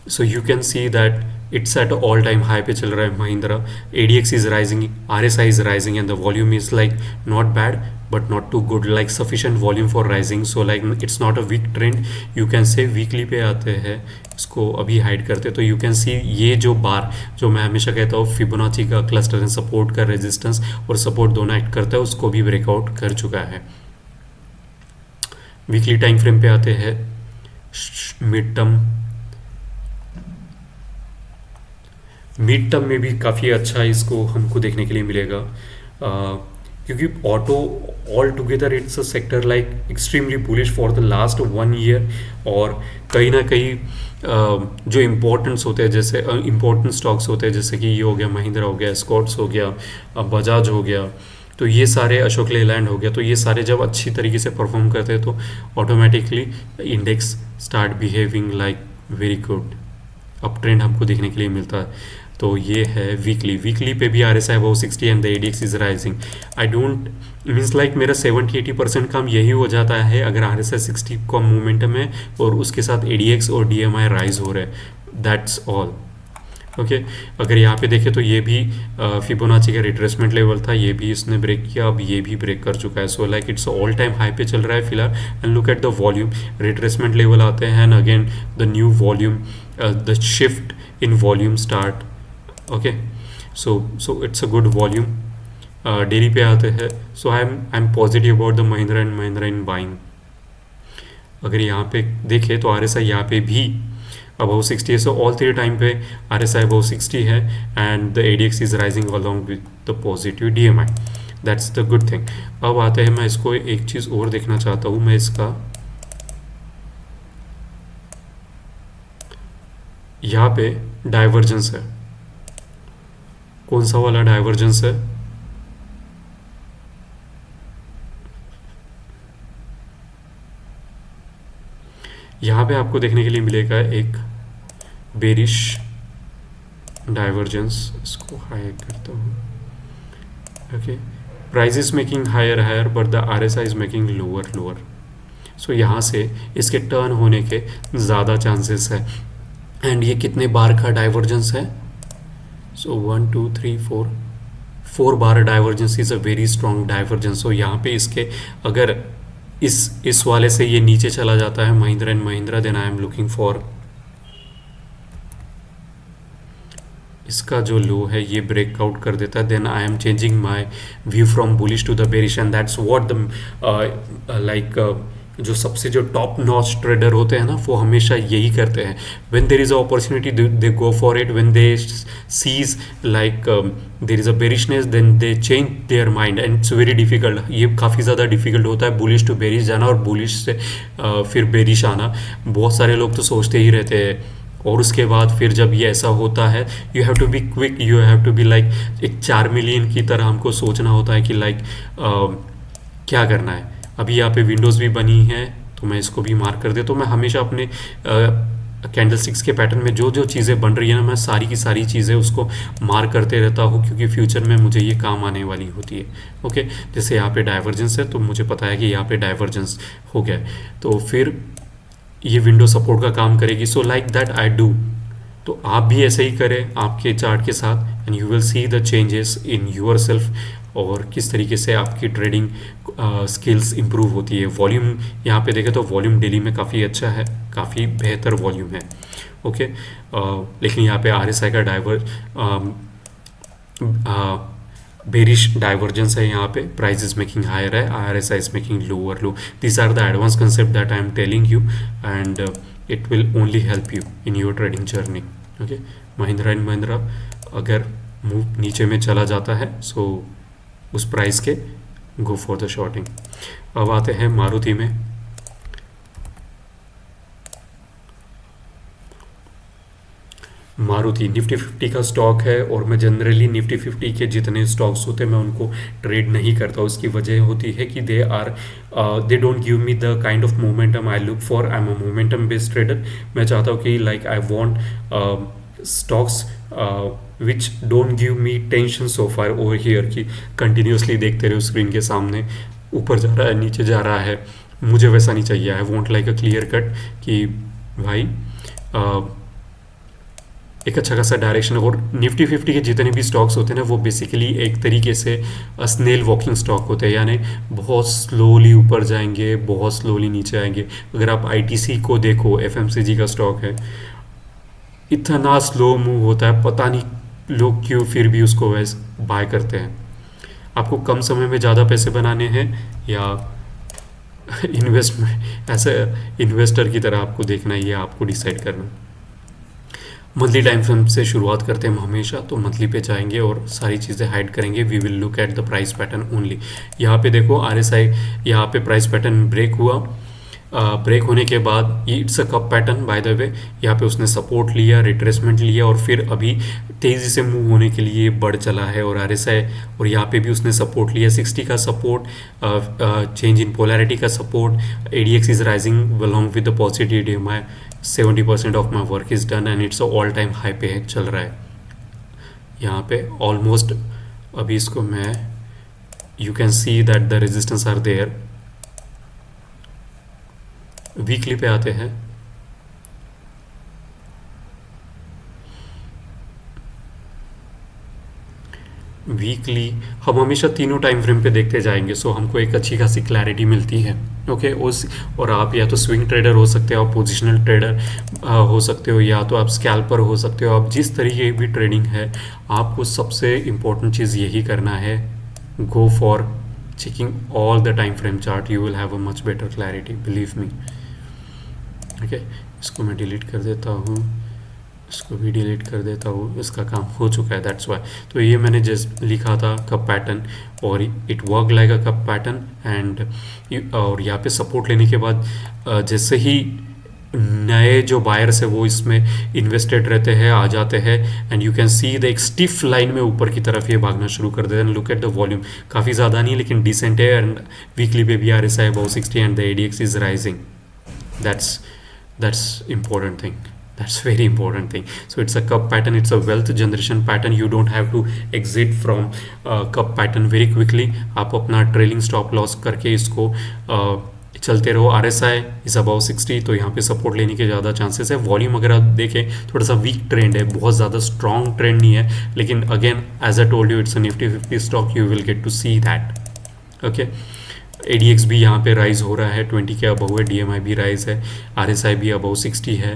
S1: So you can see that it's at all time high पे चल रहा है Mahindra. ADX is rising, RSI is rising and the volume is like not bad but not too good, like sufficient volume for rising. So like it's not a weak trend. You can say weekly पे आते हैं, इसको अभी hide करते. तो you can सी ये जो बार जो मैं हमेशा कहता हूँ फिबोनाची का क्लस्टर एंड सपोर्ट का रेजिस्टेंस और सपोर्ट दोनों एक्ट करता है, उसको भी ब्रेकआउट कर चुका है. वीकली टाइम फ्रेम पे आते हैं. मिड टर्म में भी काफ़ी अच्छा इसको हमको देखने के लिए मिलेगा, क्योंकि auto all together it's a sector like extremely bullish for the last 1 year. और कहीं ना कहीं जो इम्पोर्टेंट्स होते हैं, जैसे इम्पोर्टेंट स्टॉक्स होते हैं, जैसे कि ये हो गया महिंद्रा हो गया, स्कॉट्स हो गया, बजाज हो गया, तो ये सारे, अशोक लेलैंड हो गया, तो ये सारे जब अच्छी तरीके से परफॉर्म करते हैं तो automatically index start behaving like very good. Up trend हमको देखने के लिए मिलता है. तो ये है वीकली पे भी RSI about 60 and the ADX is rising. I don't means like मेरा 70-80% काम यही हो जाता है अगर RSI 60 का मोमेंटम है और उसके साथ ADX और DMI राइज हो रहे हैं. That's all. ओके, अगर यहाँ पे देखें तो ये भी फिबोनाची का रिट्रेसमेंट लेवल था, ये भी इसने ब्रेक किया, अब ये भी ब्रेक कर चुका है. So like it's all time high पे चल रहा है फिलहाल. And look at the volume, retracement level आते हैं and again the new volume, the shift in volume start. Okay, so it's a good volume. Daily पे आते हैं. So I am positive about the Mahindra and Mahindra in buying. अगर यहाँ पे देखें तो RSI यहाँ पे भी अबाउ 60 है. सो ऑल 3 टाइम पे RSI अबाउ 60 है and the ADX is rising along with the positive DMI. That's the good thing. अब आते हैं, मैं इसको एक चीज़ और देखना चाहता हूँ. मैं इसका यहाँ पे डाइवर्जेंस है. कौन सा वाला डाइवर्जेंस है? यहाँ पे आपको देखने के लिए मिलेगा एक बेरिश डाइवर्जेंस, इसको हाइड करता हूँ। Okay, price is making higher higher but the RSI is making lower lower. So यहाँ से इसके टर्न होने के ज़्यादा चांसेस है। एंड ये कितने बार का डाइवर्जेंस है? So 1 2 3 4 4 bar divergence is a very strong divergence. So यहाँ पे इसके अगर इस वाले से ये नीचे चला जाता है Mahindra and Mahindra, then I am looking for इसका जो लो है ये ब्रेकआउट कर देता है, then I am changing my view from bullish to the bearish. And that's what the like जो सबसे जो टॉप नॉच ट्रेडर होते हैं ना वो हमेशा यही करते हैं। When there is a opportunity they go for it, when they sees like there is a bearishness then they change their mind. And it's very difficult, ये काफ़ी ज़्यादा डिफिकल्ट होता है बुलिश टू बेरिश जाना और बुलिश से फिर bearish आना। बहुत सारे लोग तो सोचते ही रहते हैं। और उसके बाद फिर जब ये ऐसा होता है you have to be quick, you have to be like एक 4 मिलियन की तरह हमको सोचना होता है कि लाइक क्या करना है। अभी यहाँ पे विंडोज़ भी बनी है तो मैं इसको भी मार्क कर दे। तो मैं हमेशा अपने कैंडल स्टिक्स के पैटर्न में जो जो चीज़ें बन रही है ना मैं सारी की सारी चीज़ें उसको मार्क करते रहता हूँ, क्योंकि फ्यूचर में मुझे ये काम आने वाली होती है। ओके, जैसे यहाँ पे डाइवर्जेंस है तो मुझे पता है कि यहाँ पे डाइवर्जेंस हो गया है, तो फिर ये विंडो सपोर्ट का काम करेगी। So like that I do. तो आप भी ऐसे ही करें आपके चार्ट के साथ and you will see the changes in your self और किस तरीके से आपकी ट्रेडिंग स्किल्स इंप्रूव होती है। वॉल्यूम यहाँ पे देखें तो वॉल्यूम डेली में काफ़ी अच्छा है, काफ़ी बेहतर वॉल्यूम है। ओके, लेकिन यहाँ पे RSI का बेरिश डाइवर्जेंस है, यहाँ पे प्राइस इज मेकिंग हायर है, RSI is making lower low. This are the advance concept that I am telling you and it will only help you in your trading journey. Okay, Mahindra and Mahindra अगर move नीचे में चला जाता है सो उस price के गो for the shorting. अब आते हैं मारुति में। मारुति निफ्टी 50 का स्टॉक है और मैं जनरली निफ्टी 50 के जितने स्टॉक्स होते हैं मैं उनको ट्रेड नहीं करता। उसकी वजह होती है कि they don't give me the kind of momentum I look for. I am a momentum based trader. मैं चाहता हूँ कि like I want stocks which don't give me tension so far over here कि कंटिन्यूसली देखते रहो screen के सामने ऊपर जा रहा है नीचे जा रहा है। मुझे वैसा नहीं चाहिए। I want like a clear cut कि भाई एक अच्छा खासा डायरेक्शन। और निफ्टी 50 के जितने भी स्टॉक्स होते हैं ना वो बेसिकली एक तरीके से स्नेल वॉकिंग स्टॉक होते हैं, यानी बहुत स्लोली ऊपर जाएंगे बहुत स्लोली नीचे आएंगे। अगर आप ITC को देखो, FMCG का स्टॉक है, इतना स्लो मूव होता है, पता नहीं लोग क्यों फिर भी उसको वैसे बाय करते हैं। आपको कम समय में ज़्यादा पैसे बनाने हैं या इन्वेस्टमेंट ऐसे इन्वेस्टर की तरह आपको देखना है, ये आपको डिसाइड करना। मंथली टाइम फ्रेम से शुरुआत करते हैं हम हमेशा, तो मंथली पे जाएंगे और सारी चीज़ें हाइड करेंगे। We will look at the price pattern only. यहाँ पे देखो RSI यहाँ पे प्राइस पैटर्न ब्रेक हुआ। ब्रेक होने के बाद it's a cup pattern by the way. यहाँ पे उसने सपोर्ट लिया, रिट्रेसमेंट लिया और फिर अभी तेज़ी से मूव होने के लिए बढ़ चला है। और RSI और यहाँ पे भी उसने सपोर्ट लिया, 60 का सपोर्ट, चेंज इन पोलैरिटी का support. ADX is rising along with the positivity। my 70% of my work is done and it's all time high पे चल रहा है यहाँ पे ऑलमोस्ट। अभी इसको मैं you can see that the resistance are there. Weekly पे आते हैं। वीकली हम हमेशा तीनों टाइम फ्रेम पे देखते जाएंगे, सो हमको एक अच्छी खासी क्लैरिटी मिलती है। ओके, और आप या तो स्विंग ट्रेडर हो सकते हो, आप पोजिशनल ट्रेडर हो सकते हो, या तो आप स्कैल्पर हो सकते हो। आप जिस तरीके की भी ट्रेडिंग है आपको सबसे इम्पोर्टेंट चीज़ यही करना है, go for checking all the time frame chart. You will have a much better clarity, believe me. Okay, इसको मैं डिलीट कर देता हूँ, इसको भी डिलीट कर देता हूँ, इसका काम हो चुका है, दैट्स वाई। तो ये मैंने जस्ट लिखा था कप पैटर्न और it work like a cup pattern and और यहाँ पे सपोर्ट लेने के बाद जैसे ही नए जो बायर्स है वो इसमें इन्वेस्टेड रहते हैं, आ जाते हैं and you can see the एक स्टिफ लाइन में ऊपर की तरफ ये भागना शुरू कर देते हैं। लुक एट द वॉल्यूम, काफ़ी ज़्यादा नहीं लेकिन डिसेंट है एंड वीकली पे भी RSI about 60 and the ADX is rising. That's That's important thing. That's very important thing. So it's a cup pattern, it's a wealth generation pattern. You don't have to exit from cup pattern very quickly. आप अपना trailing stop loss करके इसको चलते रहो. R S I is about 60, तो यहाँ पे support लेने के ज़्यादा चांसेस है. वॉल्यूम अगर आप देखें थोड़ा सा वीक ट्रेंड है, बहुत ज़्यादा स्ट्रॉन्ग ट्रेंड नहीं है, लेकिन again as I told you it's a Nifty 50 stock, you will get to see that. Okay. ADX भी यहाँ पे राइज हो रहा है, 20 के अबव है. DMI भी राइज है, RSI भी अबव 60 है.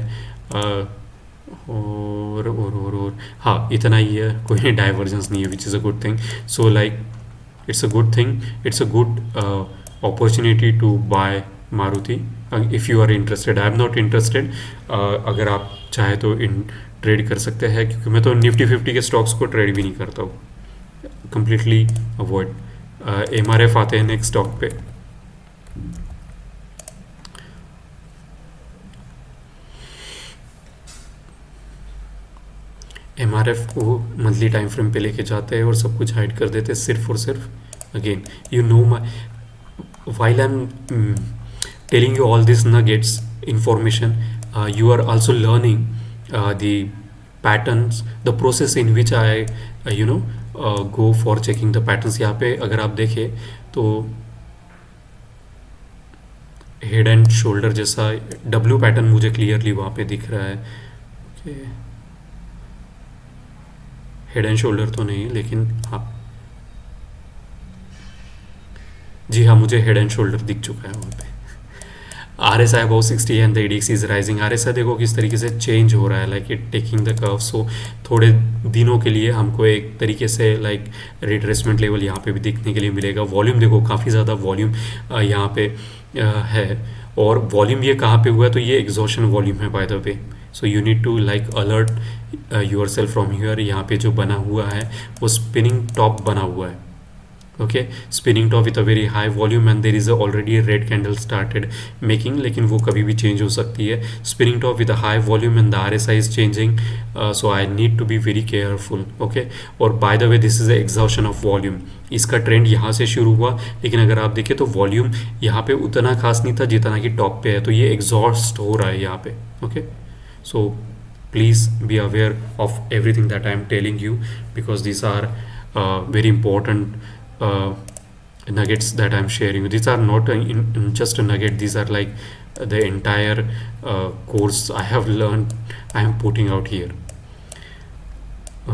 S1: और हाँ, इतना ही है, कोई डाइवर्जेंस नहीं है, which is a good thing. So like it's a good thing, it's a good opportunity to buy Maruti if you are interested. I am not interested. अगर आप चाहे तो इन ट्रेड कर सकते हैं, क्योंकि मैं तो निफ्टी 50 के स्टॉक्स को ट्रेड भी नहीं करता हूँ, कंप्लीटली अवॉइड. MRF आते हैं नेक्स्ट स्टॉक पे. MRF को मंथली टाइम फ्रेम पे लेके जाते हैं और सब कुछ हाइड कर देते हैं, सिर्फ और सिर्फ. Again you know my, while I'm telling you all these nuggets information, you are also learning the patterns, the process in which I go for checking the patterns. यहाँ पे अगर आप देखें तो हेड एंड शोल्डर जैसा W pattern मुझे clearly वहाँ पे दिख रहा है. हेड एंड शोल्डर तो नहीं, लेकिन हाँ जी हाँ, मुझे हेड एंड शोल्डर दिख चुका है वहाँ पे. RSI about 60 and the ADX is rising. RSI देखो किस तरीके से चेंज हो रहा है, like it taking the curve. So थोड़े दिनों के लिए हमको एक तरीके से लाइक रिट्रेसमेंट लेवल यहाँ पे भी देखने के लिए मिलेगा. वॉल्यूम देखो, काफ़ी ज़्यादा वॉल्यूम यहाँ पे है. और वॉल्यूम ये कहाँ पे हुआ है, तो ये एग्जॉशन वॉल्यूम है by the way. So you need to like alert your self from here. यहाँ पे जो बना हुआ है वो स्पिनिंग टॉप बना हुआ है. Okay, spinning top with a very high volume and there is already red candle started making, लेकिन वो कभी भी चेंज हो सकती है. Spinning top with a high volume and the RSI is changing, so I need to be very careful. Okay. और by the way this is a exhaustion of volume. इसका trend यहाँ से शुरू हुआ, लेकिन अगर आप देखें तो वॉल्यूम यहाँ पे उतना खास नहीं था जितना कि टॉप पे है, तो ये एग्जॉस्ट हो रहा है यहाँ पे. Okay. So please be aware of everything that I am telling you, because this are very important nuggets that I'm sharing. These are not in just a nugget, these are like the entire course I have learned, I am putting out here.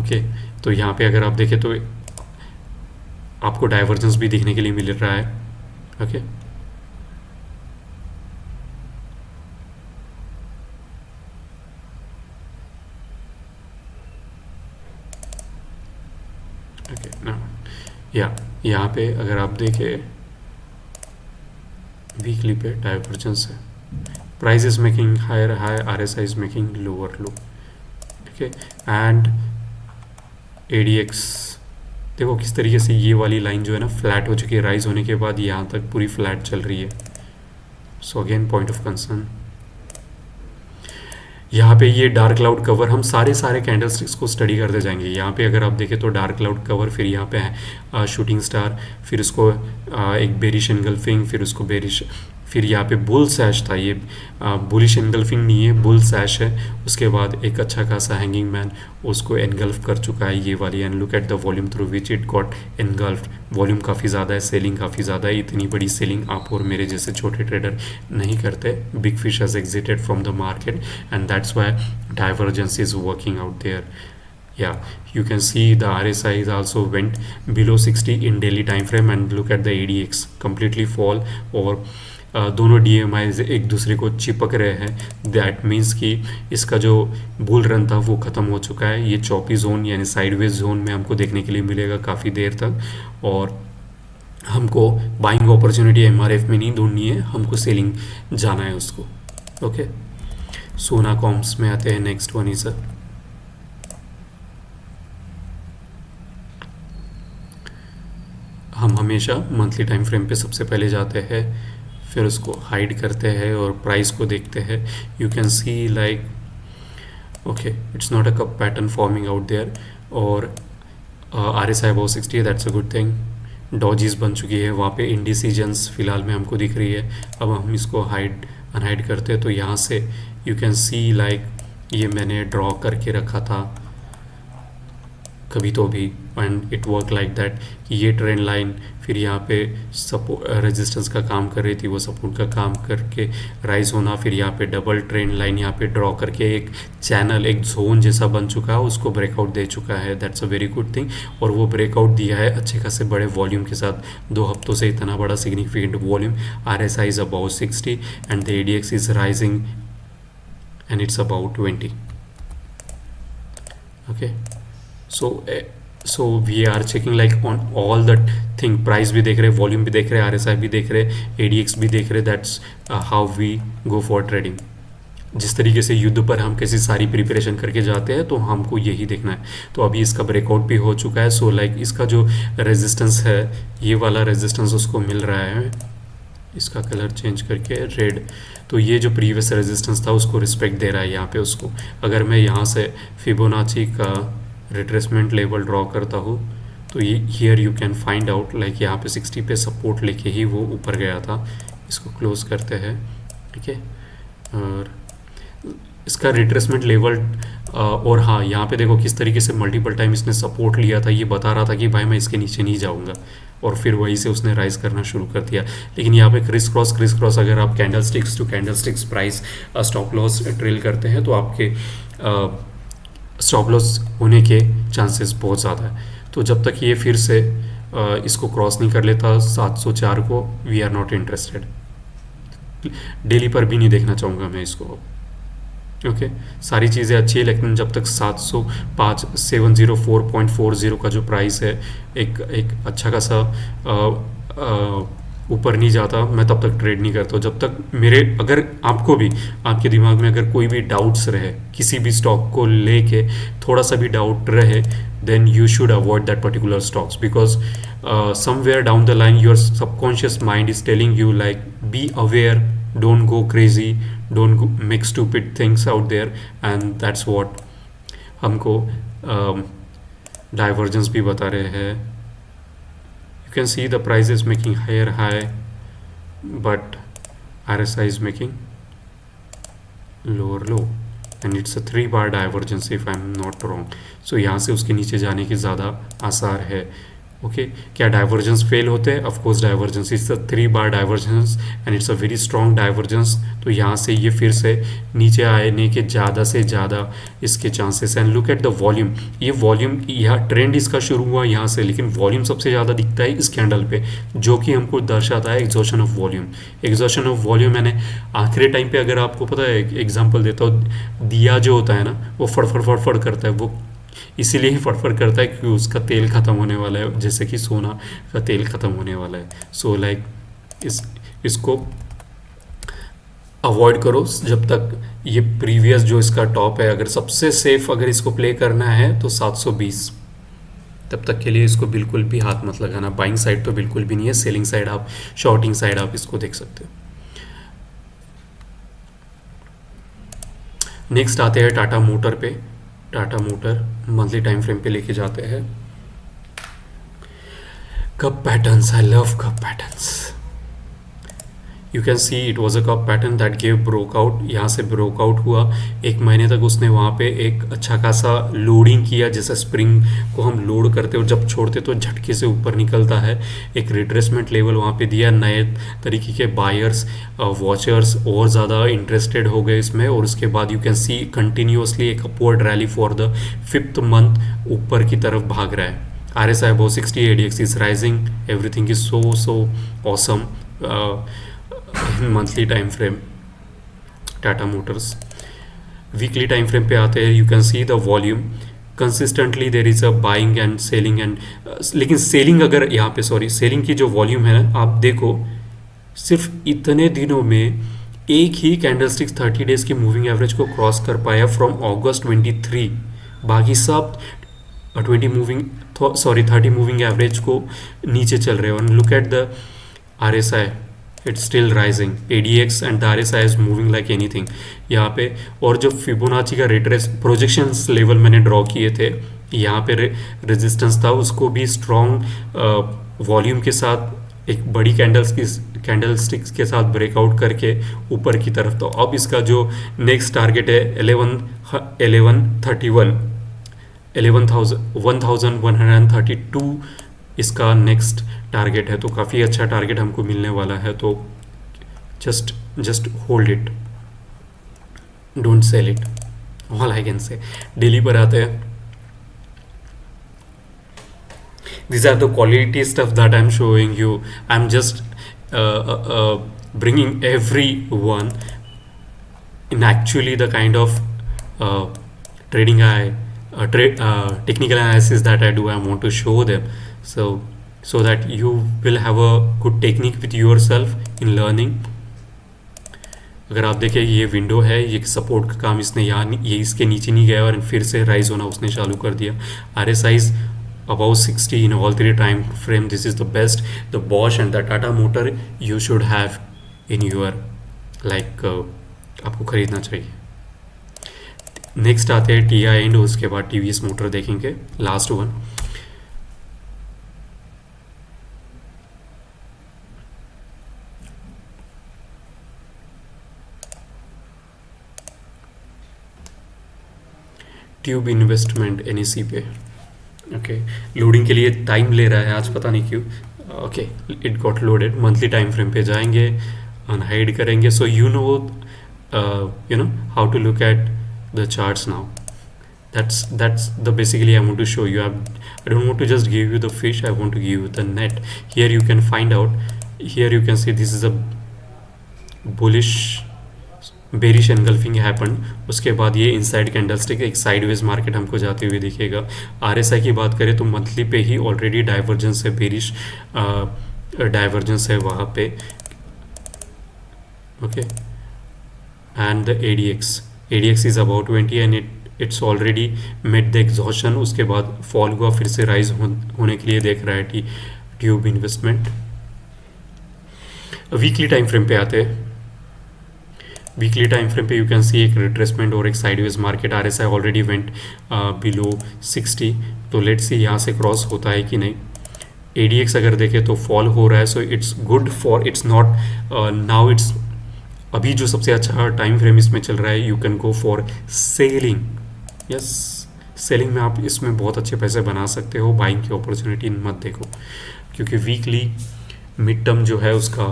S1: Okay, तो यहाँ पे अगर आप देखें तो आपको divergence भी देखने के लिए मिल रहा है. ओके. या यहाँ पे अगर आप देखें वीकली पे डाइवर्जेंस है. Price is making higher high, RSI is making lower low. ठीक है. एंड ADX देखो किस तरीके से ये वाली लाइन जो है ना फ्लैट हो चुकी है, राइज होने के बाद यहाँ तक पूरी फ्लैट चल रही है. So again point of concern. यहाँ पे ये डार्क क्लाउड कवर, हम सारे कैंडलस्टिक्स को स्टडी करते जाएंगे. यहाँ पे अगर आप देखें तो डार्क क्लाउड कवर, फिर यहाँ पे है शूटिंग स्टार, फिर उसको एक बेरिश एनगल्फिंग, फिर उसको बेरिश, फिर यहाँ पे बुल सैश था. ये बुलिश एनगल्फिंग नहीं है, बुल सैश है. उसके बाद एक अच्छा खासा हैंगिंग मैन उसको एनगल्फ कर चुका है ये वाली. And look at the volume through which it got engulfed. Volume काफ़ी ज़्यादा है, सेलिंग काफ़ी ज़्यादा है. इतनी बड़ी सेलिंग आप और मेरे जैसे छोटे ट्रेडर नहीं करते. Big fish has exited from the market and that's why divergence is working out there. Yeah, you can see the RSI is also went below 60 in daily time frame and look at the ADX completely fall. और दोनों DMI एक दूसरे को चिपक रहे हैं. That means कि इसका जो बुल रन था वो ख़त्म हो चुका है. ये चौपी जोन यानी साइडवेज जोन में हमको देखने के लिए मिलेगा काफ़ी देर तक. और हमको बाइंग अपॉर्चुनिटी MRF में नहीं ढूंढनी है, हमको सेलिंग जाना है उसको. ओके. सोना कॉम्स में आते हैं. नेक्स्ट वन इज हम हमेशा मंथली टाइम फ्रेम पे सबसे पहले जाते हैं, फिर उसको हाइड करते हैं और प्राइस को देखते हैं. You can see like okay it's not a cup pattern forming out there. और RSI about 60, that's a good thing. Dojis बन चुकी है, वहाँ पे इंडिसीजन्स फिलहाल में हमको दिख रही है। अब हम इसको हाइड अनहाइड करते हैं तो यहाँ से यू कैन सी लाइक ये मैंने ड्रॉ करके रखा था कभी तो भी, and it work like that कि ये ट्रेंड लाइन फिर यहाँ पे सपोर्ट रेजिस्टेंस का काम कर रही थी, वो सपोर्ट का काम करके राइज होना, फिर यहाँ पे डबल ट्रेंड लाइन यहाँ पे ड्रॉ करके एक चैनल, एक जोन जैसा बन चुका है, उसको ब्रेकआउट दे चुका है। That's a very good thing. और वो ब्रेकआउट दिया है अच्छे खासे बड़े वॉल्यूम के साथ, 2 हफ्तों से इतना बड़ा significant volume. RSI is about 60 and the ADX is rising and it's about 20. Okay, so we are checking like on all the thing, price भी देख रहे, वॉल्यूम भी देख रहे, RSI भी देख रहे, ADX भी देख रहे। That's how we go for trading. जिस तरीके से युद्ध पर हम कैसी सारी प्रिपरेशन करके जाते हैं, तो हमको यही देखना है। तो अभी इसका ब्रेकआउट भी हो चुका है। सो लाइक इसका जो रेजिस्टेंस है, ये वाला रेजिस्टेंस उसको मिल रहा है, इसका कलर चेंज करके रेड। तो ये जो प्रीवियस रेजिस्टेंस था उसको रिस्पेक्ट दे रहा है यहाँ पे उसको। अगर मैं यहाँ से फिबोनाची का रिट्रेसमेंट लेवल ड्रॉ करता हूँ तो ये here you can find out like यहाँ पे 60 पे सपोर्ट लेके ही वो ऊपर गया था। इसको क्लोज करते हैं, ठीक है। और इसका रिट्रेसमेंट लेवल और हाँ, यहाँ पे देखो किस तरीके से मल्टीपल टाइम इसने सपोर्ट लिया था। ये बता रहा था कि भाई मैं इसके नीचे नहीं जाऊँगा, और फिर वहीं से उसने राइज करना शुरू कर दिया। लेकिन यहाँ पे क्रिस क्रॉस अगर आप candle sticks to candle sticks price stop loss trail करते हैं तो आपके स्टॉप लॉस होने के चांसेस बहुत ज़्यादा है। तो जब तक ये फिर से इसको क्रॉस नहीं कर लेता 704 को, we are not interested. Daily पर भी नहीं देखना चाहूँगा मैं इसको। ओके सारी चीज़ें अच्छी है, लेकिन जब तक 705 704.40 का जो प्राइस है एक अच्छा खासा ऊपर नहीं जाता, मैं तब तक ट्रेड नहीं करता हूँ। जब तक मेरे, अगर आपको भी आपके दिमाग में अगर कोई भी डाउट्स रहे किसी भी स्टॉक को लेके, थोड़ा सा भी डाउट रहे, then you should avoid that particular stocks, because somewhere down the line your subconscious mind is telling you like be aware, don't go crazy, don't make stupid things out there, and that's what हमको divergence भी बता रहे हैं। You can see the price is making higher high, but RSI is making lower low, and it's a 3-bar divergence if I'm not wrong. So यहाँ से उसके नीचे जाने के ज़्यादा आसार है। ओके क्या डाइवर्जेंस फेल होते हैं? Of course divergence it's a 3-bar divergence and it's a very strong divergence. तो यहाँ से ये फिर से नीचे आने के ज़्यादा से ज़्यादा इसके chances. And look at the volume, ये वॉल्यूम यहाँ ट्रेंड इसका शुरू हुआ यहाँ से, लेकिन वॉल्यूम सबसे ज़्यादा दिखता है इस कैंडल पे, जो कि हमको दर्शाता है exhaustion of volume. Exhaustion of volume मैंने आखिरी टाइम पे, अगर आपको पता है, एग्जाम्पल देता हूँ, दिया जो होता है ना वो फड़फड़ करता है, वो इसीलिए ही फटफट करता है कि उसका तेल ख़त्म होने वाला है, जैसे कि सोना का तेल ख़त्म होने वाला है। सो लाइक इसको अवॉइड करो जब तक ये प्रीवियस जो इसका टॉप है, अगर सबसे सेफ अगर इसको प्ले करना है तो 720, तब तक के लिए इसको बिल्कुल भी हाथ मत लगाना। बाइंग साइड तो बिल्कुल भी नहीं है, सेलिंग साइड आप, शॉर्टिंग साइड आप इसको देख सकते हो। नेक्स्ट आते हैं टाटा मोटर पे। Tata motor monthly time frame पे लेके जाते हैं। Cup patterns, I love cup patterns. You can see it was a cup pattern that gave broke out. यहाँ से ब्रोकआउट हुआ, 1 महीने तक उसने वहाँ पे एक अच्छा खासा लोडिंग किया, जैसे स्प्रिंग को हम लोड करते और जब छोड़ते तो झटके से ऊपर निकलता है। एक रिट्रेसमेंट लेवल वहाँ पे दिया, नए तरीके के बायर्स वॉचर्स और ज़्यादा इंटरेस्टेड हो गए इसमें, और उसके बाद यू कैन सी कंटिन्यूसली एक upward rally for the 5th month ऊपर की तरफ भाग रहा है। RSI above 60, ADX is rising, everything is so awesome monthly time frame Tata Motors. Weekly time frame पे आते हैं, you can see the volume consistently there is a buying and selling and, लेकिन सेलिंग, अगर यहाँ पे सेलिंग की जो volume है ना, आप देखो सिर्फ इतने दिनों में एक ही कैंडलस्टिक 30 डेज की मूविंग एवरेज को क्रॉस कर पाया फ्रॉम अगस्त 23, बाकी सब 30 मूविंग एवरेज को नीचे चल रहे हैं। Look at the RSI, it's still rising. ADX and the RSI is moving like anything यहाँ पे. और जो फिबोनाची का रिट्रेस प्रोजेक्शंस लेवल मैंने ड्रॉ किए थे, यहाँ पे रेजिस्टेंस था, उसको भी स्ट्रॉन्ग वॉल्यूम के साथ एक बड़ी कैंडल स्टिक्स के साथ ब्रेकआउट करके ऊपर की तरफ. तो अब इसका जो नेक्स्ट टारगेट है 1131, 1132 इसका नेक्स्ट टारगेट है. तो काफ़ी अच्छा टारगेट हमको मिलने वाला है. तो just hold it, don't sell it, all I can say. Daily पर आते हैं. These are the quality stuff that I'm showing you. I'm just bringing everyone in actually the kind of trading technical analysis that I do. I want to show them so that you will have a good technique with yourself in learning. अगर आप देखें ये window है, ये support का काम इसने यहाँ, ये इसके नीचे नहीं गया और फिर से राइज होना उसने चालू कर दिया. RSI above 60 in all three time frame. This is the best. The Bosch and the Tata Motor you should have in your आपको खरीदना चाहिए. नेक्स्ट आते हैं TI एंड उसके बाद TVS मोटर देखेंगे, last one. Tube investment NSE पे. Okay, loading के लिए टाइम ले रहा है आज, पता नहीं क्यों. Okay, it got loaded. Monthly time frame पे जाएंगे, अनहाइड करेंगे. So you know how to look at the charts now. that's the basically I want to show you. I don't want to just give you the fish, I want to give you the net. Here you can find out, here you can see this is a bullish bearish engulfing happen. उसके बाद ये inside candlestick एक sideways market हमको जाते हुए दिखेगा. RSI की बात करें तो मंथली पे ही ऑलरेडी डाइवर्जेंस है, बेरिश डाइवर्जेंस है वहाँ पे. Okay, and the ADX is about 20 and it's already met the exhaustion. उसके बाद फॉल हुआ, फिर से राइज होने के लिए देख रहा है tube investment. Weekly time frame पे आते हैं. वीकली टाइम फ्रेम पे यू कैन सी एक रिट्रेसमेंट और एक sideways market. RSI already went below 60. तो लेट्स सी यहाँ से क्रॉस होता है कि नहीं. ADX अगर देखें तो फॉल हो रहा है, so it's good for, it's not now, it's अभी जो सबसे अच्छा टाइम फ्रेम इसमें चल रहा है. You can go for selling. Yes, selling में आप इसमें बहुत अच्छे पैसे बना सकते हो. बाइंग की अपॉर्चुनिटी मत देखो, क्योंकि वीकली मिड टर्म जो है उसका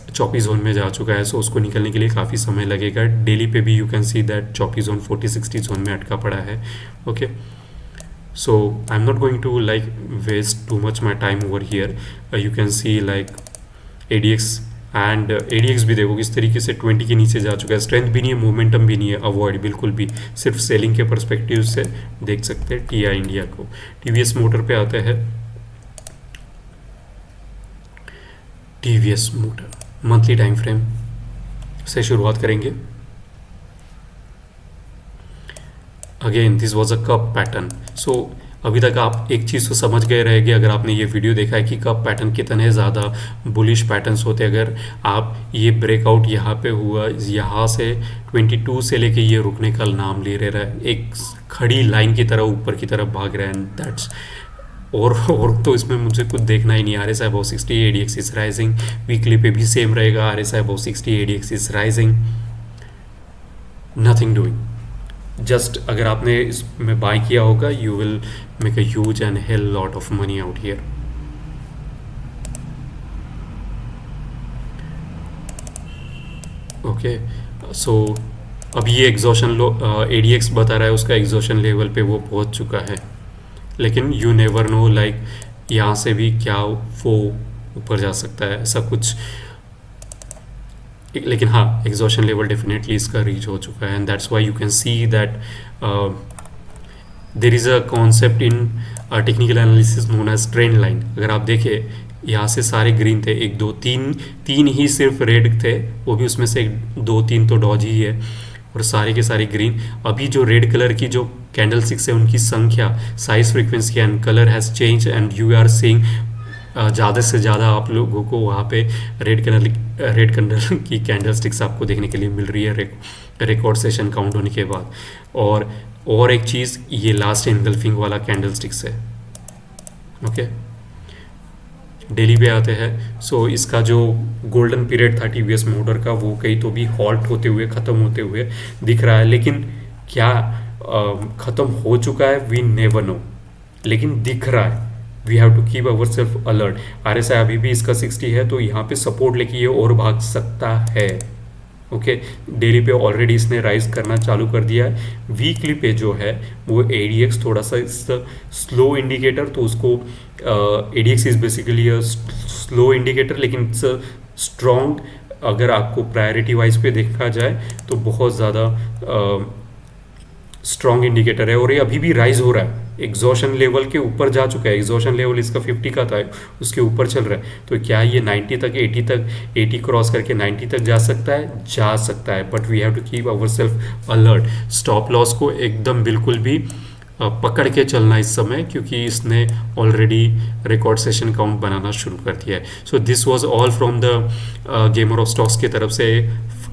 S1: चॉपी जोन में जा चुका है. सो उसको निकलने के लिए काफ़ी समय लगेगा. डेली पे भी you can see that choppy zone 40-60 zone में अटका पड़ा है. Okay, so I am not going to waste too much my time over here. You can see ADX and ADX भी देखो किस तरीके से 20 के नीचे जा चुका है. स्ट्रेंथ भी नहीं है, मोमेंटम भी नहीं है, अवॉइड बिल्कुल भी, सिर्फ सेलिंग के परस्पेक्टिव से देख सकते हैं TI इंडिया को. TVS मोटर पे आते हैं. TVS motor monthly time frame से शुरुआत करेंगे. Again this was a cup pattern. So अभी तक आप एक चीज़ को समझ गए रहेंगे अगर आपने ये वीडियो देखा है कि कप पैटर्न कितने ज़्यादा बुलिश पैटर्न्स होते हैं. अगर आप ये ब्रेकआउट यहाँ पे हुआ, यहाँ से 22 से लेके ये रुकने का नाम ले रहा है, एक खड़ी लाइन की तरह ऊपर की तरफ भाग रहा है. एंड दैट्स और तो इसमें मुझे कुछ देखना ही नहीं. RSI about 60, ADX is rising. Weekly पे भी सेम रहेगा, RSI about 60, ADX is rising. Nothing doing. Just अगर आपने इसमें बाय किया होगा, you will make a huge and hell lot of money out here. Okay, so अब ये एग्जॉशन ADX बता रहा है उसका एग्जॉशन लेवल पे वो पहुंच चुका है. लेकिन यू नेवर नो, यहाँ से भी क्या वो ऊपर जा सकता है, ऐसा कुछ. लेकिन हाँ, एग्जॉशन लेवल डेफिनेटली इसका रीच हो चुका है. And that's why you can see that there is a concept in technical analysis known as trend line. अगर आप देखें, यहाँ से सारे ग्रीन थे, 1 2 3 ही सिर्फ रेड थे, वो भी उसमें से 2 3 तो डॉज ही है, और सारे के सारे ग्रीन. अभी जो रेड कलर की जो कैंडल स्टिक्स है उनकी संख्या, size, frequency and colour has change and you are seeing ज़्यादा से ज़्यादा आप लोगों को वहाँ पे रेड कलर की कैंडल स्टिक्स आपको देखने के लिए मिल रही है रिकॉर्ड सेशन काउंट होने के बाद। और एक चीज़, ये लास्ट एनगल्फिंग वाला कैंडल स्टिक्स है। ओके, डेली पे आते हैं। सो इसका जो गोल्डन पीरियड था टीवीएस मोटर का, वो कहीं तो भी हॉल्ट होते हुए, ख़त्म होते हुए दिख रहा है। लेकिन क्या ख़त्म हो चुका है? वी नेवर नो, लेकिन दिख रहा है। We have to keep our self alert. RSI अभी भी इसका 60 है, तो यहाँ पे सपोर्ट लेके ये और भाग सकता है। ओके, डेली पे ऑलरेडी इसने राइज करना चालू कर दिया है। वीकली पे जो है वो ADX थोड़ा सा स्लो इंडिकेटर, तो उसको ADX is basically a slow indicator, लेकिन इट्स स्ट्रॉन्ग। अगर आपको प्रायोरिटी वाइज पे देखा जाए तो बहुत ज़्यादा स्ट्रॉन्ग इंडिकेटर है। और ये अभी भी राइज हो रहा है, एग्जॉशन लेवल के ऊपर जा चुका है। एग्जॉशन लेवल इसका 50 का था, उसके ऊपर चल रहा है। तो क्या ये 90 तक, 80 क्रॉस करके 90 तक जा सकता है? जा सकता है, but we have to keep our self alert. Stop loss को एकदम बिल्कुल भी पकड़ के चलना इस समय, क्योंकि इसने ऑलरेडी रिकॉर्ड सेशन काउंट बनाना शुरू कर दिया है। So this was all from the gamer of stocks की तरफ से,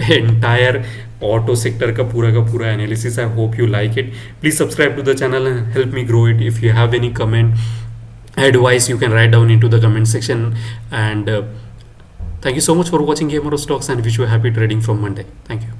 S1: एंटायर ऑटो सेक्टर का पूरा analysis. I hope you like it. Please subscribe to the channel and help me grow it. If you have any comment advice, you can write down into the comment section. And thank you so much for watching Gamer of Stocks, and wish you happy trading from Monday. Thank you.